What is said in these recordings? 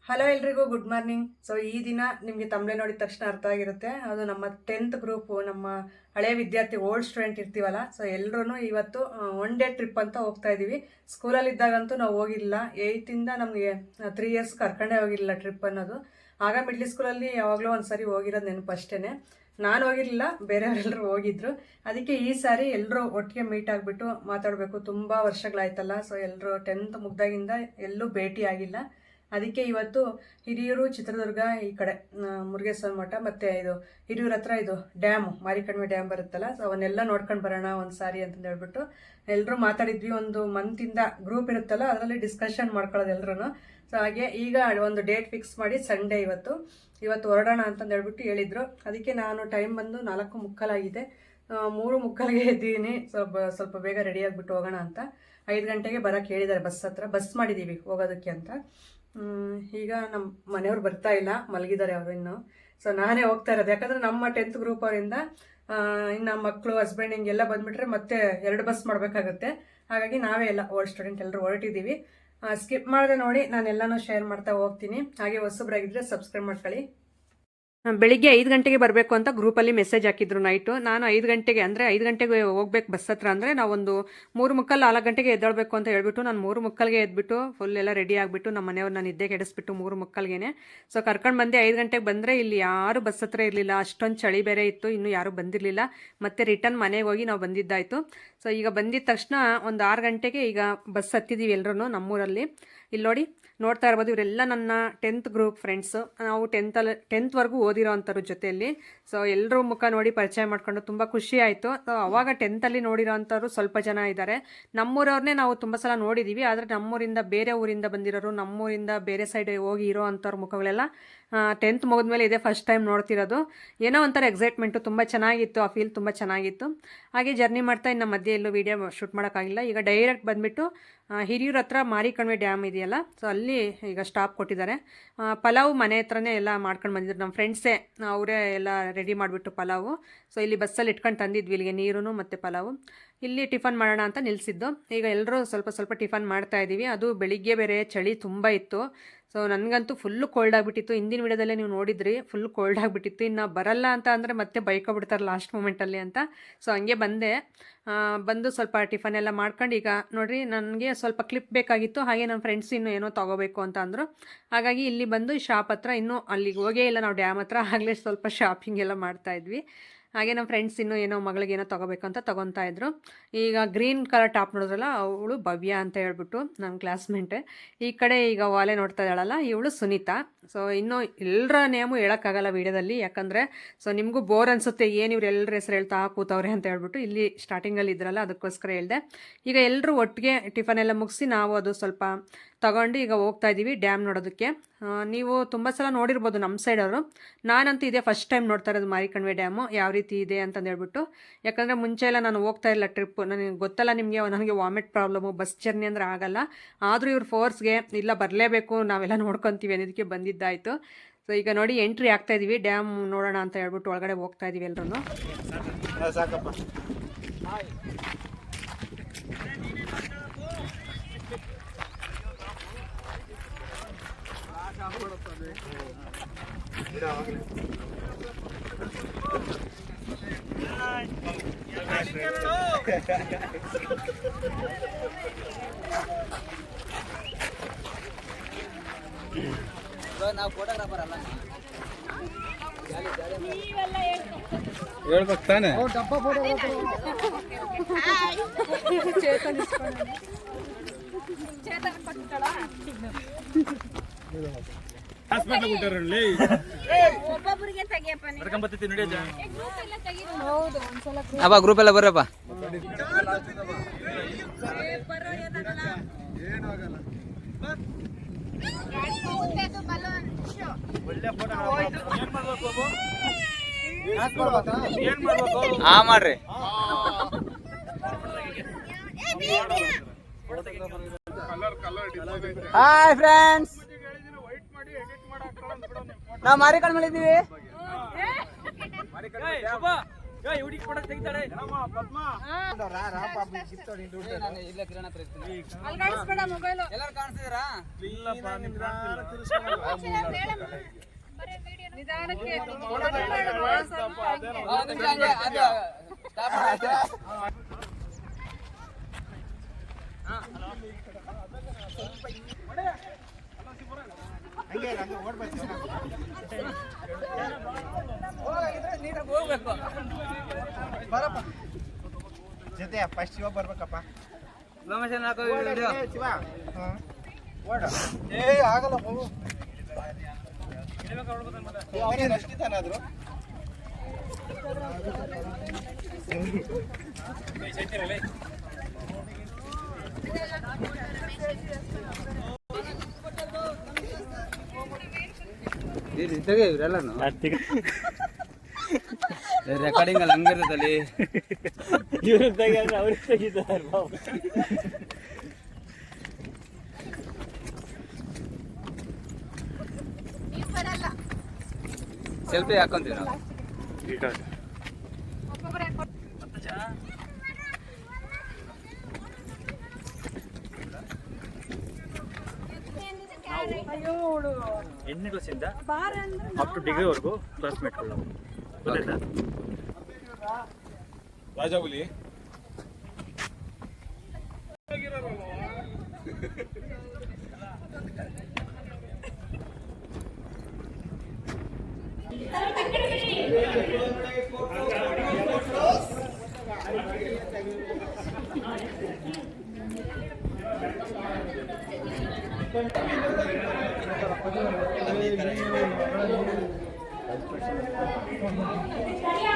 Hello ಎಲ್ರಿಗೂ good morning. So ಈ ದಿನ ನಿಮಗೆ ತಮ್ಮಲೆ ನೋಡಿದ ತಕ್ಷಣ ಅರ್ಥ ಆಗಿರುತ್ತೆ, ಅದು ನಮ್ಮ 10th ಗ್ರೂಪು, ನಮ್ಮ ಹಳೆ ವಿದ್ಯಾರ್ಥಿ ಓಲ್ಡ್ ಸ್ಟೂಡೆಂಟ್ ಇರ್ತೀವಲ್ಲ. ಸೊ ಎಲ್ಲರೂ ಇವತ್ತು ಒನ್ ಡೇ ಟ್ರಿಪ್ ಅಂತ ಹೋಗ್ತಾ ಇದ್ದೀವಿ. ಸ್ಕೂಲಲ್ಲಿ ಇದ್ದಾಗಂತೂ ನಾವು ಹೋಗಿಲ್ಲ, 8ಇಂದ ನಮಗೆ 3 ಇಯರ್ಸ್ ಕರ್ಕೊಂಡೇ ಹೋಗಿರಲಿಲ್ಲ ಟ್ರಿಪ್ ಅನ್ನೋದು. ಆಗ ಮಿಡ್ಲ್ ಸ್ಕೂಲಲ್ಲಿ ಯಾವಾಗಲೂ ಒಂದು ಸಾರಿ ಹೋಗಿರೋದು ನೆನಪು ಅಷ್ಟೇ. ನಾನು ಹೋಗಿರಲಿಲ್ಲ, ಬೇರೆಯವರೆಲ್ಲರೂ ಹೋಗಿದ್ರು. ಅದಕ್ಕೆ ಈ ಸಾರಿ ಎಲ್ಲರೂ ಒಟ್ಟಿಗೆ ಮೀಟ್ ಆಗಿಬಿಟ್ಟು ಮಾತಾಡಬೇಕು, ತುಂಬ ವರ್ಷಗಳಾಯ್ತಲ್ಲ. ಸೊ ಎಲ್ಲರೂ 10th ಮುಗ್ದಾಗಿಂದ ಎಲ್ಲೂ ಭೇಟಿ ಆಗಿಲ್ಲ. ಅದಕ್ಕೆ ಇವತ್ತು ಹಿರಿಯೂರು, ಚಿತ್ರದುರ್ಗ ಈ ಕಡೆ ಮುರುಗೇಶ್ವರ ಮಠ ಮತ್ತು ಇದು ಹಿರಿಯೂರ ಹತ್ರ ಇದು ಡ್ಯಾಮು, ಮಾರಿಕಣಿವೆ ಡ್ಯಾಮ್ ಬರುತ್ತಲ್ಲ. ಸೊ ಅವನ್ನೆಲ್ಲ ನೋಡ್ಕೊಂಡು ಬರೋಣ ಒಂದು ಸಾರಿ ಅಂತಂದು ಹೇಳ್ಬಿಟ್ಟು ಎಲ್ಲರೂ ಮಾತಾಡಿದ್ವಿ. ಒಂದು ಮಂತಿಂದ ಗ್ರೂಪ್ ಇರುತ್ತಲ್ಲ, ಅದರಲ್ಲಿ ಡಿಸ್ಕಷನ್ ಮಾಡ್ಕೊಳ್ಳೋದು ಎಲ್ಲರೂ. ಸೊ ಹಾಗೆ ಈಗ ಒಂದು ಡೇಟ್ ಫಿಕ್ಸ್ ಮಾಡಿ ಸಂಡೇ ಇವತ್ತು ಹೊರಡೋಣ ಅಂತಂದು ಹೇಳ್ಬಿಟ್ಟು ಹೇಳಿದರು. ಅದಕ್ಕೆ ನಾನು ಟೈಮ್ ಬಂದು 4:45 3:45 ಎದ್ದೀನಿ. ಸ್ವಲ್ಪ ಬೇಗ ರೆಡಿ ಆಗಿಬಿಟ್ಟು ಹೋಗೋಣ ಅಂತ. 5 ಗಂಟೆಗೆ ಬರೋಕ್ಕೆ ಹೇಳಿದ್ದಾರೆ, ಬಸ್ ಮಾಡಿದ್ದೀವಿ ಹೋಗೋದಕ್ಕೆ ಅಂತ. ಈಗ ನಮ್ಮ ಮನೆಯವ್ರು ಬರ್ತಾ ಇಲ್ಲ, ಮಲಗಿದ್ದಾರೆ ಅವರು ಇನ್ನು. ಸೊ ನಾನೇ ಹೋಗ್ತಾ ಇರೋದು, ಯಾಕಂದರೆ ನಮ್ಮ 10th ಗ್ರೂಪ್ ಅವರಿಂದ ಇನ್ನು ಮಕ್ಕಳು, ಹಸ್ಬೆಂಡ್ ಹಿಂಗೆಲ್ಲ ಬಂದುಬಿಟ್ರೆ ಮತ್ತೆ 2 ಬಸ್ ಮಾಡಬೇಕಾಗುತ್ತೆ. ಹಾಗಾಗಿ ನಾವೇ ಎಲ್ಲ ಓಲ್ಡ್ ಸ್ಟೂಡೆಂಟ್ ಎಲ್ಲರೂ ಹೊರಟಿದ್ದೀವಿ. ಸ್ಕಿಪ್ ಮಾಡಿದೆ ನೋಡಿ, ನಾನು ಎಲ್ಲನೂ ಶೇರ್ ಮಾಡ್ತಾ ಹೋಗ್ತೀನಿ. ಹಾಗೆ ಹೊಸಬ್ರಾಗಿದ್ದರೆ ಸಬ್ಸ್ಕ್ರೈಬ್ ಮಾಡ್ಕೊಳ್ಳಿ. ಬೆಳಿಗ್ಗೆ 5 ಗಂಟೆಗೆ ಬರಬೇಕು ಅಂತ ಗ್ರೂಪಲ್ಲಿ ಮೆಸೇಜ್ ಹಾಕಿದ್ರು ನೈಟು. ನಾನು 5 ಗಂಟೆಗೆ ಅಂದರೆ 5 ಗಂಟೆಗೆ ಹೋಗ್ಬೇಕು ಬಸ್ ಹತ್ರ. ಅಂದರೆ ನಾವೊಂದು 3:45 4 ಗಂಟೆಗೆ ಎದ್ದೇಳಬೇಕು ಅಂತ ಹೇಳ್ಬಿಟ್ಟು ನಾನು 3:45ಗೆ ಎದ್ಬಿಟ್ಟು ಫುಲ್ ಎಲ್ಲ ರೆಡಿ ಆಗಿಬಿಟ್ಟು ನಮ್ಮ ಮನೆಯವ್ರು ನಾನು ನಿದ್ದೆ ಕೆಡಿಸ್ಬಿಟ್ಟು 3:45ಗೆ ಸೊ ಕರ್ಕೊಂಡು ಬಂದೆ. 5 ಗಂಟೆಗೆ ಬಂದರೆ ಇಲ್ಲಿ ಯಾರು ಬಸ್ ಹತ್ರ ಇರಲಿಲ್ಲ, ಅಷ್ಟೊಂದು ಚಳಿ ಬೇರೆ ಇತ್ತು, ಇನ್ನೂ ಯಾರೂ ಬಂದಿರಲಿಲ್ಲ. ಮತ್ತೆ ರಿಟರ್ನ್ ಮನೆಗೆ ಹೋಗಿ ನಾವು ಬಂದಿದ್ದಾಯಿತು. ಸೊ ಈಗ ಬಂದಿದ್ದ ತಕ್ಷಣ ಒಂದು 6 ಗಂಟೆಗೆ ಈಗ ಬಸ್ ಹತ್ತಿದ್ದೀವಿ ಎಲ್ಲರೂ ನಮ್ಮೂರಲ್ಲಿ. ಇಲ್ಲಿ ನೋಡ್ತಾ ಇರ್ಬೋದು, ಇವರೆಲ್ಲ ನನ್ನ 10th ಗ್ರೂಪ್ ಫ್ರೆಂಡ್ಸು. ನಾವು 10th ಓದಿರೋ ಅಂಥವ್ರ ಜೊತೆಯಲ್ಲಿ. ಸೊ ಎಲ್ಲರೂ ಮುಖ ನೋಡಿ ಪರಿಚಯ ಮಾಡ್ಕೊಂಡು ತುಂಬ ಖುಷಿ ಆಯಿತು. ಸೊ ಅವಾಗ 10th ನೋಡಿರೋ ಅಂಥವ್ರು ಸ್ವಲ್ಪ ಜನ ಇದ್ದಾರೆ. ನಮ್ಮೂರವ್ರನ್ನೇ ನಾವು ತುಂಬ ಸಲ ನೋಡಿದ್ದೀವಿ, ಆದರೆ ನಮ್ಮೂರಿಂದ ಬೇರೆ ಊರಿಂದ ಬಂದಿರೋರು, ನಮ್ಮೂರಿಂದ ಬೇರೆ ಸೈಡ್ ಹೋಗಿ ಇರೋ ಅಂಥವ್ರ ಮುಖಗಳೆಲ್ಲ 10th ಮುಗಿದ್ಮೇಲೆ ಇದೇ ಫಸ್ಟ್ ಟೈಮ್ ನೋಡ್ತಿರೋದು. ಏನೋ ಒಂಥರ ಎಕ್ಸೈಟ್ಮೆಂಟು, ತುಂಬ ಚೆನ್ನಾಗಿತ್ತು, ಆ ಫೀಲ್ ತುಂಬ ಚೆನ್ನಾಗಿತ್ತು. ಹಾಗೆ ಜರ್ನಿ ಮಾಡ್ತಾ ಇನ್ನು ಮಧ್ಯೆ ಎಲ್ಲೂ ವೀಡಿಯೋ ಶೂಟ್ ಮಾಡೋಕ್ಕಾಗಿಲ್ಲ. ಈಗ ಡೈರೆಕ್ಟ್ ಬಂದುಬಿಟ್ಟು ಹಿರಿಯೂರ ಹತ್ರ ಮಾರಿಕಣಿವೆ ಡ್ಯಾಮ್ ಇದೆಯಲ್ಲ, ಸೊ ಅಲ್ಲಿ ಈಗ ಸ್ಟಾಪ್ ಕೊಟ್ಟಿದ್ದಾರೆ. ಪಲಾವು ಮನೆ ಹತ್ರನೇ ಎಲ್ಲ ಮಾಡ್ಕೊಂಡು ಬಂದಿದ್ರು ನಮ್ಮ ಫ್ರೆಂಡ್ಸೇ, ಅವರೇ ಎಲ್ಲ ರೆಡಿ ಮಾಡಿಬಿಟ್ಟು ಪಲಾವು. ಸೊ ಇಲ್ಲಿ ಬಸ್ಸಲ್ಲಿ ಇಟ್ಕೊಂಡು ತಂದಿದ್ವಿ ಇಲ್ಲಿಗೆ ನೀರು ಮತ್ತು ಪಲಾವು. ಇಲ್ಲಿ ಟಿಫನ್ ಮಾಡೋಣ ಅಂತ ನಿಲ್ಲಿಸಿದ್ದು. ಈಗ ಎಲ್ಲರೂ ಸ್ವಲ್ಪ ಟಿಫನ್ ಮಾಡ್ತಾ ಇದ್ದೀವಿ. ಅದು ಬೆಳಿಗ್ಗೆ ಬೇರೆ ಚಳಿ ತುಂಬ ಇತ್ತು. ಸೊ ನನಗಂತೂ ಫುಲ್ಲು ಕೋಲ್ಡ್ ಆಗಿಬಿಟ್ಟಿತ್ತು. ಹಿಂದಿನ ವಿಡಿಯೋದಲ್ಲೇ ನೀವು ನೋಡಿದ್ರಿ, ಫುಲ್ ಕೋಲ್ಡ್ ಆಗಿಬಿಟ್ಟಿತ್ತು. ಇನ್ನು ಬರಲ್ಲ ಅಂತ ಅಂದರೆ ಮತ್ತೆ ಬೈಕೊಬಿಡ್ತಾರೆ ಲಾಸ್ಟ್ ಮೂಮೆಂಟಲ್ಲಿ ಅಂತ. ಸೊ ಹಂಗೆ ಬಂದು ಸ್ವಲ್ಪ ಟಿಫನ್ ಎಲ್ಲ ಮಾಡ್ಕೊಂಡು ಈಗ ನೋಡಿರಿ, ನನಗೆ ಸ್ವಲ್ಪ ಕ್ಲಿಪ್ ಬೇಕಾಗಿತ್ತು. ಹಾಗೆ ನನ್ನ ಫ್ರೆಂಡ್ಸ್ ಇನ್ನೂ ಏನೋ ತೊಗೋಬೇಕು ಅಂತ ಅಂದರು. ಹಾಗಾಗಿ ಇಲ್ಲಿ ಬಂದು ಶಾಪ್ ಹತ್ರ, ಇನ್ನೂ ಅಲ್ಲಿಗೆ ಹೋಗೇ ಇಲ್ಲ ನಾವು ಡ್ಯಾಮ್ ಹತ್ರ, ಆಗಲೇ ಸ್ವಲ್ಪ ಶಾಪಿಂಗ್ ಎಲ್ಲ ಮಾಡ್ತಾಯಿದ್ವಿ. ಹಾಗೆ ನಮ್ಮ ಫ್ರೆಂಡ್ಸ್ ಇನ್ನೂ ಏನೋ ಮಗಳಿಗೇನೋ ತೊಗೋಬೇಕಂತ ತೊಗೊತಾ ಇದ್ರು. ಈಗ ಗ್ರೀನ್ ಕಲರ್ ಟಾಪ್ ನೋಡಿದ್ರಲ್ಲ, ಅವಳು ಭವ್ಯ ಅಂತ ಹೇಳ್ಬಿಟ್ಟು ನನ್ನ ಕ್ಲಾಸ್ಮೇಟೆ. ಈ ಕಡೆ ಈಗ ವಾಲೆ ನೋಡ್ತಾ ಇದ್ದಾಳಲ್ಲ, ಇವಳು ಸುನೀತಾ. ಸೊ ಇನ್ನೂ ಎಲ್ಲರ ನೇಮು ಹೇಳೋಕ್ಕಾಗಲ್ಲ ವೀಡಿಯೋದಲ್ಲಿ, ಯಾಕಂದರೆ ಸೊ ನಿಮಗೂ ಬೋರ್ ಅನಿಸುತ್ತೆ, ಏನು ಇವ್ರು ಎಲ್ಲರ ಹೆಸರು ಹೇಳ್ತಾ ಕೂತವ್ರೆ ಅಂತ ಹೇಳ್ಬಿಟ್ಟು ಇಲ್ಲಿ ಸ್ಟಾರ್ಟಿಂಗಲ್ಲಿ ಇದ್ರಲ್ಲ, ಅದಕ್ಕೋಸ್ಕರ ಹೇಳಿದೆ. ಈಗ ಎಲ್ಲರೂ ಒಟ್ಟಿಗೆ ಟಿಫನ್ ಎಲ್ಲ ಮುಗಿಸಿ ನಾವು ಅದು ಸ್ವಲ್ಪ ತಗೊಂಡು ಈಗ ಹೋಗ್ತಾ ಇದ್ದೀವಿ ಡ್ಯಾಮ್ ನೋಡೋದಕ್ಕೆ. ನೀವು ತುಂಬ ಸಲ ನೋಡಿರ್ಬೋದು ನಮ್ಮ ಸೈಡವರು, ನಾನಂತೂ ಇದೇ ಫಸ್ಟ್ ಟೈಮ್ ನೋಡ್ತಾ ಇರೋದು ಮಾರಿಕಣಿವೆ ಡ್ಯಾಮು ಯಾವ ರೀತಿ ಇದೆ ಅಂತಂದು ಹೇಳ್ಬಿಟ್ಟು. ಯಾಕಂದರೆ ಮುಂಚೆ ಎಲ್ಲ ನಾನು ಹೋಗ್ತಾ ಇಲ್ಲ ಟ್ರಿಪ್ಪು, ನನಗೆ ಗೊತ್ತಲ್ಲ ನಿಮಗೆ, ನನಗೆ ವಾಮಿಟ್ ಪ್ರಾಬ್ಲಮ್ಮು, ಬಸ್ ಜರ್ನಿ ಅಂದರೆ ಆಗಲ್ಲ. ಆದರೂ ಇವ್ರು ಫೋರ್ಸ್ಗೆ ಇಲ್ಲ ಬರಲೇಬೇಕು, ನಾವೆಲ್ಲ ನೋಡ್ಕೊತೀವಿ ಅನ್ನೋದಕ್ಕೆ ಬಂದಿದ್ದಾಯಿತು. ಸೊ ಈಗ ನೋಡಿ ಎಂಟ್ರಿ ಆಗ್ತಾ ಇದ್ದೀವಿ, ಡ್ಯಾಮ್ ನೋಡೋಣ ಅಂತ ಹೇಳ್ಬಿಟ್ಟು ಒಳಗಡೆ ಹೋಗ್ತಾ ಇದ್ದೀವಿ ಎಲ್ಲರೂ. ನಾವು ಫೋಟೋಗ್ರಾಫರ್ ಅಲ್ಲ, ಹೇಳ್ಬೇಕು ತಾನೆ. ಅಪ್ಪ ಗ್ರೂಪ್ ಎಲ್ಲ ಬರ್ರಪ್ಪ. ಹಾ ಮಾಡ್ರಿ. ಹಾಯ್ ಫ್ರೆಂಡ್ಸ್, ನಾವು ಮಾರಿಕಣಿವೆ ಇದ್ದೀವಿ. ಇಲ್ಲೇ ಕಿರಣ ಹತ್ರ ಇರ್ತೀನಿ. ಅಲ್ಗಾಡಿಸ್ಬೇಡ ಮೊಬೈಲು. ಎಲ್ಲರೂ ಕಾಣಿಸ್ತಿದ್ದೀರಾ? ನಿಧಾನಕ್ಕೆ ಒಂದು ನಿಮಿಷ ಹಂಗೆ ಅದು ಸ್ಟಾಪ್ ಮಾಡಿ. ಹೋಗ್ಬೇಕು. ಜೊತೆ ಫಸ್ಟ್ ಇವಾಗ ಬರ್ಬೇಕಪ್ಪ. ಪ್ರಮೋಷನ್ ಹಾಕೋ ವಿಡಿಯೋ. ಏ ಆಗಲ್ಲ ಹೋಗು. ರಷ್ಟಿತಾನಾದ್ರು ಇವರೆಲ್ಲನು ರೆಕಾರ್ಡಿಂಗ್ ಅಲ್ಲಿ ಹಂಗಿರ್ತದಲ್ಲಿ ಇವ್ರಿಗೆ ತೆಗಿದ್ರೆ ಅವ್ರಿಗೆ ತೆಗಿತಾರೆ ಬಾಬು. ಸೆಲ್ಫಿ ಹಾಕೊಂತೀವಿ ನಾವು. ಎಂಟನೇ ಕ್ಲಾಸಿಂದ ಅಪ್ ಟು ಡಿಗ್ರಿವರೆಗೂ ಕ್ಲಾಸ್ಮೇಟ್ಗಳು ನಾವು. ಗೊತ್ತಾಯ್ತಾ? ರಾಜಾಬುಲಿ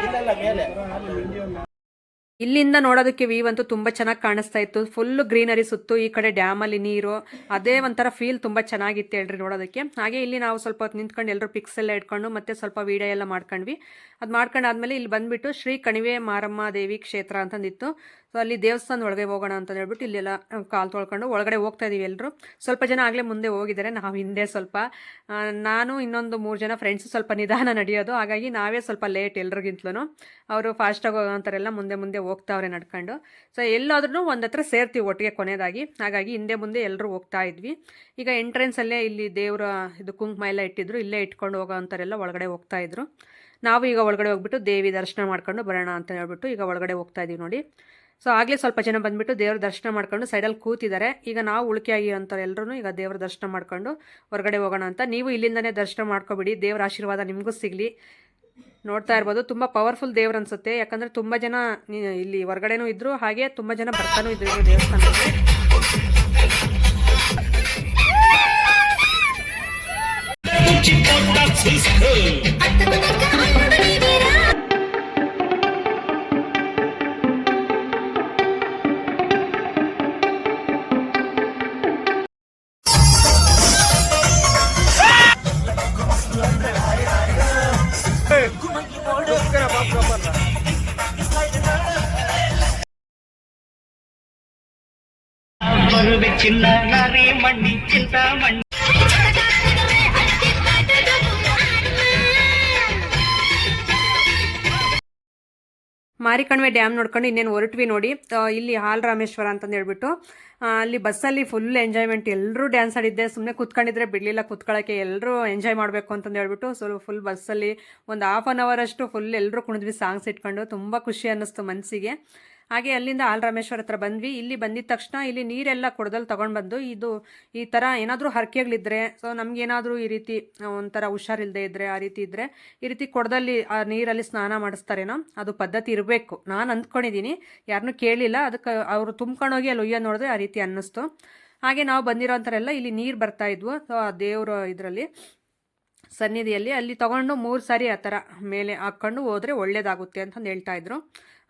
ಇಲ್ಲ ಮೇಲೆ ಇಲ್ಲಿಂದ ನೋಡೋದಕ್ಕೆ ವ್ಯೂ ಅಂತೂ ತುಂಬ ಚೆನ್ನಾಗಿ ಕಾಣಿಸ್ತಾ ಇತ್ತು. ಫುಲ್ ಗ್ರೀನರಿ ಸುತ್ತು, ಈ ಕಡೆ ಡ್ಯಾಮಲ್ಲಿ ನೀರು, ಅದೇ ಒಂಥರ ಫೀಲ್ ತುಂಬ ಚೆನ್ನಾಗಿತ್ತು ಹೇಳ್ರಿ ನೋಡೋದಕ್ಕೆ. ಹಾಗೆ ಇಲ್ಲಿ ನಾವು ಸ್ವಲ್ಪ ಹೊತ್ತು ನಿಂತ್ಕೊಂಡು ಎಲ್ಲರೂ ಪಿಕ್ಸ್ ಎಲ್ಲ ಇಟ್ಕೊಂಡು ಮತ್ತೆ ಸ್ವಲ್ಪ ವೀಡಿಯೋ ಎಲ್ಲ ಮಾಡ್ಕೊಂಡ್ವಿ. ಅದು ಮಾಡ್ಕೊಂಡಾದ್ಮೇಲೆ ಇಲ್ಲಿ ಬಂದುಬಿಟ್ಟು ಶ್ರೀ ಕಣಿವೆ ಮಾರಮ್ಮ ದೇವಿ ಕ್ಷೇತ್ರ ಅಂತಂದಿತ್ತು. ಸೊ ಅಲ್ಲಿ ದೇವಸ್ಥಾನದ ಒಳಗೆ ಹೋಗೋಣ ಅಂತ ಹೇಳ್ಬಿಟ್ಟು ಇಲ್ಲೆಲ್ಲ ಕಾಲು ತೊಳ್ಕೊಂಡು ಒಳಗಡೆ ಹೋಗ್ತಾ ಇದೀವಿ ಎಲ್ಲರೂ. ಸ್ವಲ್ಪ ಜನ ಆಗಲೇ ಮುಂದೆ ಹೋಗಿದ್ದಾರೆ, ನಾವು ಹಿಂದೆ ಸ್ವಲ್ಪ. ನಾನು ಇನ್ನೊಂದು 3 ಜನ ಫ್ರೆಂಡ್ಸ್ ಸ್ವಲ್ಪ ನಿಧಾನ ನಡೆಯೋದು, ಹಾಗಾಗಿ ನಾವೇ ಸ್ವಲ್ಪ ಲೇಟ್ ಎಲ್ರಿಗಿಂತಲೂ. ಅವರು ಫಾಸ್ಟಾಗಿ ಹೋಗೋಂಥರೆಲ್ಲ ಮುಂದೆ ಮುಂದೆ ಹೋಗ್ತಾವ್ರೆ ನಡ್ಕೊಂಡು. ಸೊ ಎಲ್ಲಾದ್ರೂ ಒಂದು ಹತ್ರ ಸೇರ್ತೀವಿ ಒಟ್ಟಿಗೆ ಕೊನೆಯದಾಗಿ, ಹಾಗಾಗಿ ಹಿಂದೆ ಮುಂದೆ ಎಲ್ಲರೂ ಹೋಗ್ತಾ ಇದ್ವಿ. ಈಗ ಎಂಟ್ರೆನ್ಸಲ್ಲೇ ಇಲ್ಲಿ ದೇವರ ಇದು ಕುಂಕುಮ ಎಲ್ಲ ಇಟ್ಟಿದ್ರು, ಇಲ್ಲೇ ಇಟ್ಕೊಂಡು ಹೋಗೋ ಅಂಥವರೆಲ್ಲ ಒಳಗಡೆ ಹೋಗ್ತಾ ಇದ್ರು. ನಾವು ಈಗ ಒಳಗಡೆ ಹೋಗ್ಬಿಟ್ಟು ದೇವಿ ದರ್ಶನ ಮಾಡ್ಕೊಂಡು ಬರೋಣ ಅಂತ ಹೇಳ್ಬಿಟ್ಟು ಈಗ ಒಳಗಡೆ ಹೋಗ್ತಾ ಇದೀವಿ ನೋಡಿ. ಸೊ ಆಗಲೇ ಸ್ವಲ್ಪ ಜನ ಬಂದುಬಿಟ್ಟು ದೇವ್ರ ದರ್ಶನ ಮಾಡ್ಕೊಂಡು ಸೈಡಲ್ಲಿ ಕೂತಿದ್ದಾರೆ. ಈಗ ನಾವು ಉಳ್ಕೆಯಾಗಿ ಅಂತಾರೆ ಎಲ್ಲರೂ ಈಗ ದೇವ್ರ ದರ್ಶನ ಮಾಡ್ಕೊಂಡು ಹೊರಗಡೆ ಹೋಗೋಣ ಅಂತ. ನೀವು ಇಲ್ಲಿಂದನೇ ದರ್ಶನ ಮಾಡ್ಕೊಬಿಡಿ, ದೇವ್ರ ಆಶೀರ್ವಾದ ನಿಮಗೂ ಸಿಗಲಿ. ನೋಡ್ತಾ ಇರ್ಬೋದು, ತುಂಬ ಪವರ್ಫುಲ್ ದೇವ್ರು ಅನ್ಸುತ್ತೆ. ಯಾಕಂದರೆ ತುಂಬ ಜನ ಇಲ್ಲಿ ಹೊರಗಡೆನೂ ಇದ್ದರು, ಹಾಗೆ ತುಂಬ ಜನ ಬರ್ತಾನೂ ಇದ್ರು ದೇವಸ್ಥಾನಕ್ಕೆ. చిన్న నారీ మణి చింతామణి ಮಾರಿಕಣಿವೆ ಡ್ಯಾಮ್ ನೋಡ್ಕೊಂಡು ಇನ್ನೇನು ಹೊರಟ್ವಿ ನೋಡಿ. ಇಲ್ಲಿ ಹಾಲ್ ರಾಮೇಶ್ವರ ಅಂತಂದು ಹೇಳ್ಬಿಟ್ಟು ಅಲ್ಲಿ ಬಸ್ಸಲ್ಲಿ ಫುಲ್ ಎಂಜಾಯ್ಮೆಂಟ್, ಎಲ್ಲರೂ ಡ್ಯಾನ್ಸ್ ಆಡಿದ್ದೆ. ಸುಮ್ಮನೆ ಕೂತ್ಕೊಂಡಿದ್ರೆ ಬಿಡಲಿಲ್ಲ ಕೂತ್ಕೊಳ್ಳೋಕ್ಕೆ, ಎಲ್ಲರೂ ಎಂಜಾಯ್ ಮಾಡಬೇಕು ಅಂತಂದು ಹೇಳ್ಬಿಟ್ಟು ಫುಲ್ ಬಸ್ಸಲ್ಲಿ ಒಂದು ಹಾಫ್ ಆನ್ ಅವರ್ ಅಷ್ಟು ಫುಲ್ ಎಲ್ಲರೂ ಕುಣಿದ್ವಿ ಸಾಂಗ್ಸ್ ಇಟ್ಕೊಂಡು. ತುಂಬ ಖುಷಿ ಅನ್ನಿಸ್ತು ಮನಸ್ಸಿಗೆ. ಹಾಗೆ ಅಲ್ಲಿಂದ ಹಾಲ್ ರಾಮೇಶ್ವರ ಹತ್ರ ಬಂದ್ವಿ. ಇಲ್ಲಿ ಬಂದಿದ ತಕ್ಷಣ ಇಲ್ಲಿ ನೀರೆಲ್ಲ ಕೊಡದಲ್ಲಿ ತೊಗೊಂಡು ಬಂದು ಇದು ಈ ಥರ ಏನಾದರೂ ಹರಕೆಗಳಿದ್ರೆ, ಸೊ ನಮಗೇನಾದರೂ ಈ ರೀತಿ ಒಂಥರ ಹುಷಾರಿಲ್ಲದೆ ಇದ್ದರೆ ಆ ರೀತಿ ಇದ್ದರೆ ಈ ರೀತಿ ಕೊಡದಲ್ಲಿ ಆ ನೀರಲ್ಲಿ ಸ್ನಾನ ಮಾಡಿಸ್ತಾರೇನೋ, ಅದು ಪದ್ಧತಿ ಇರಬೇಕು ನಾನು ಅಂದ್ಕೊಂಡಿದ್ದೀನಿ. ಯಾರನ್ನೂ ಕೇಳಿಲ್ಲ, ಅದಕ್ಕೆ ಅವರು ತುಂಬ್ಕೊಂಡೋಗಿ ಅಲ್ಲಿ ಒಯ್ಯೋ ನೋಡಿದ್ರೆ ಆ ರೀತಿ ಅನ್ನಿಸ್ತು. ಹಾಗೆ ನಾವು ಬಂದಿರೋ ಅಂಥರೆಲ್ಲ ಇಲ್ಲಿ ನೀರು ಬರ್ತಾಯಿದ್ವು. ಸೊ ಆ ದೇವರು ಇದರಲ್ಲಿ ಸನ್ನಿಧಿಯಲ್ಲಿ ಅಲ್ಲಿ ತೊಗೊಂಡು 3 ಸಾರಿ ಆ ಥರ ಮೇಲೆ ಹಾಕ್ಕೊಂಡು ಹೋದರೆ ಒಳ್ಳೇದಾಗುತ್ತೆ ಅಂತಂದು ಹೇಳ್ತಾಯಿದ್ರು.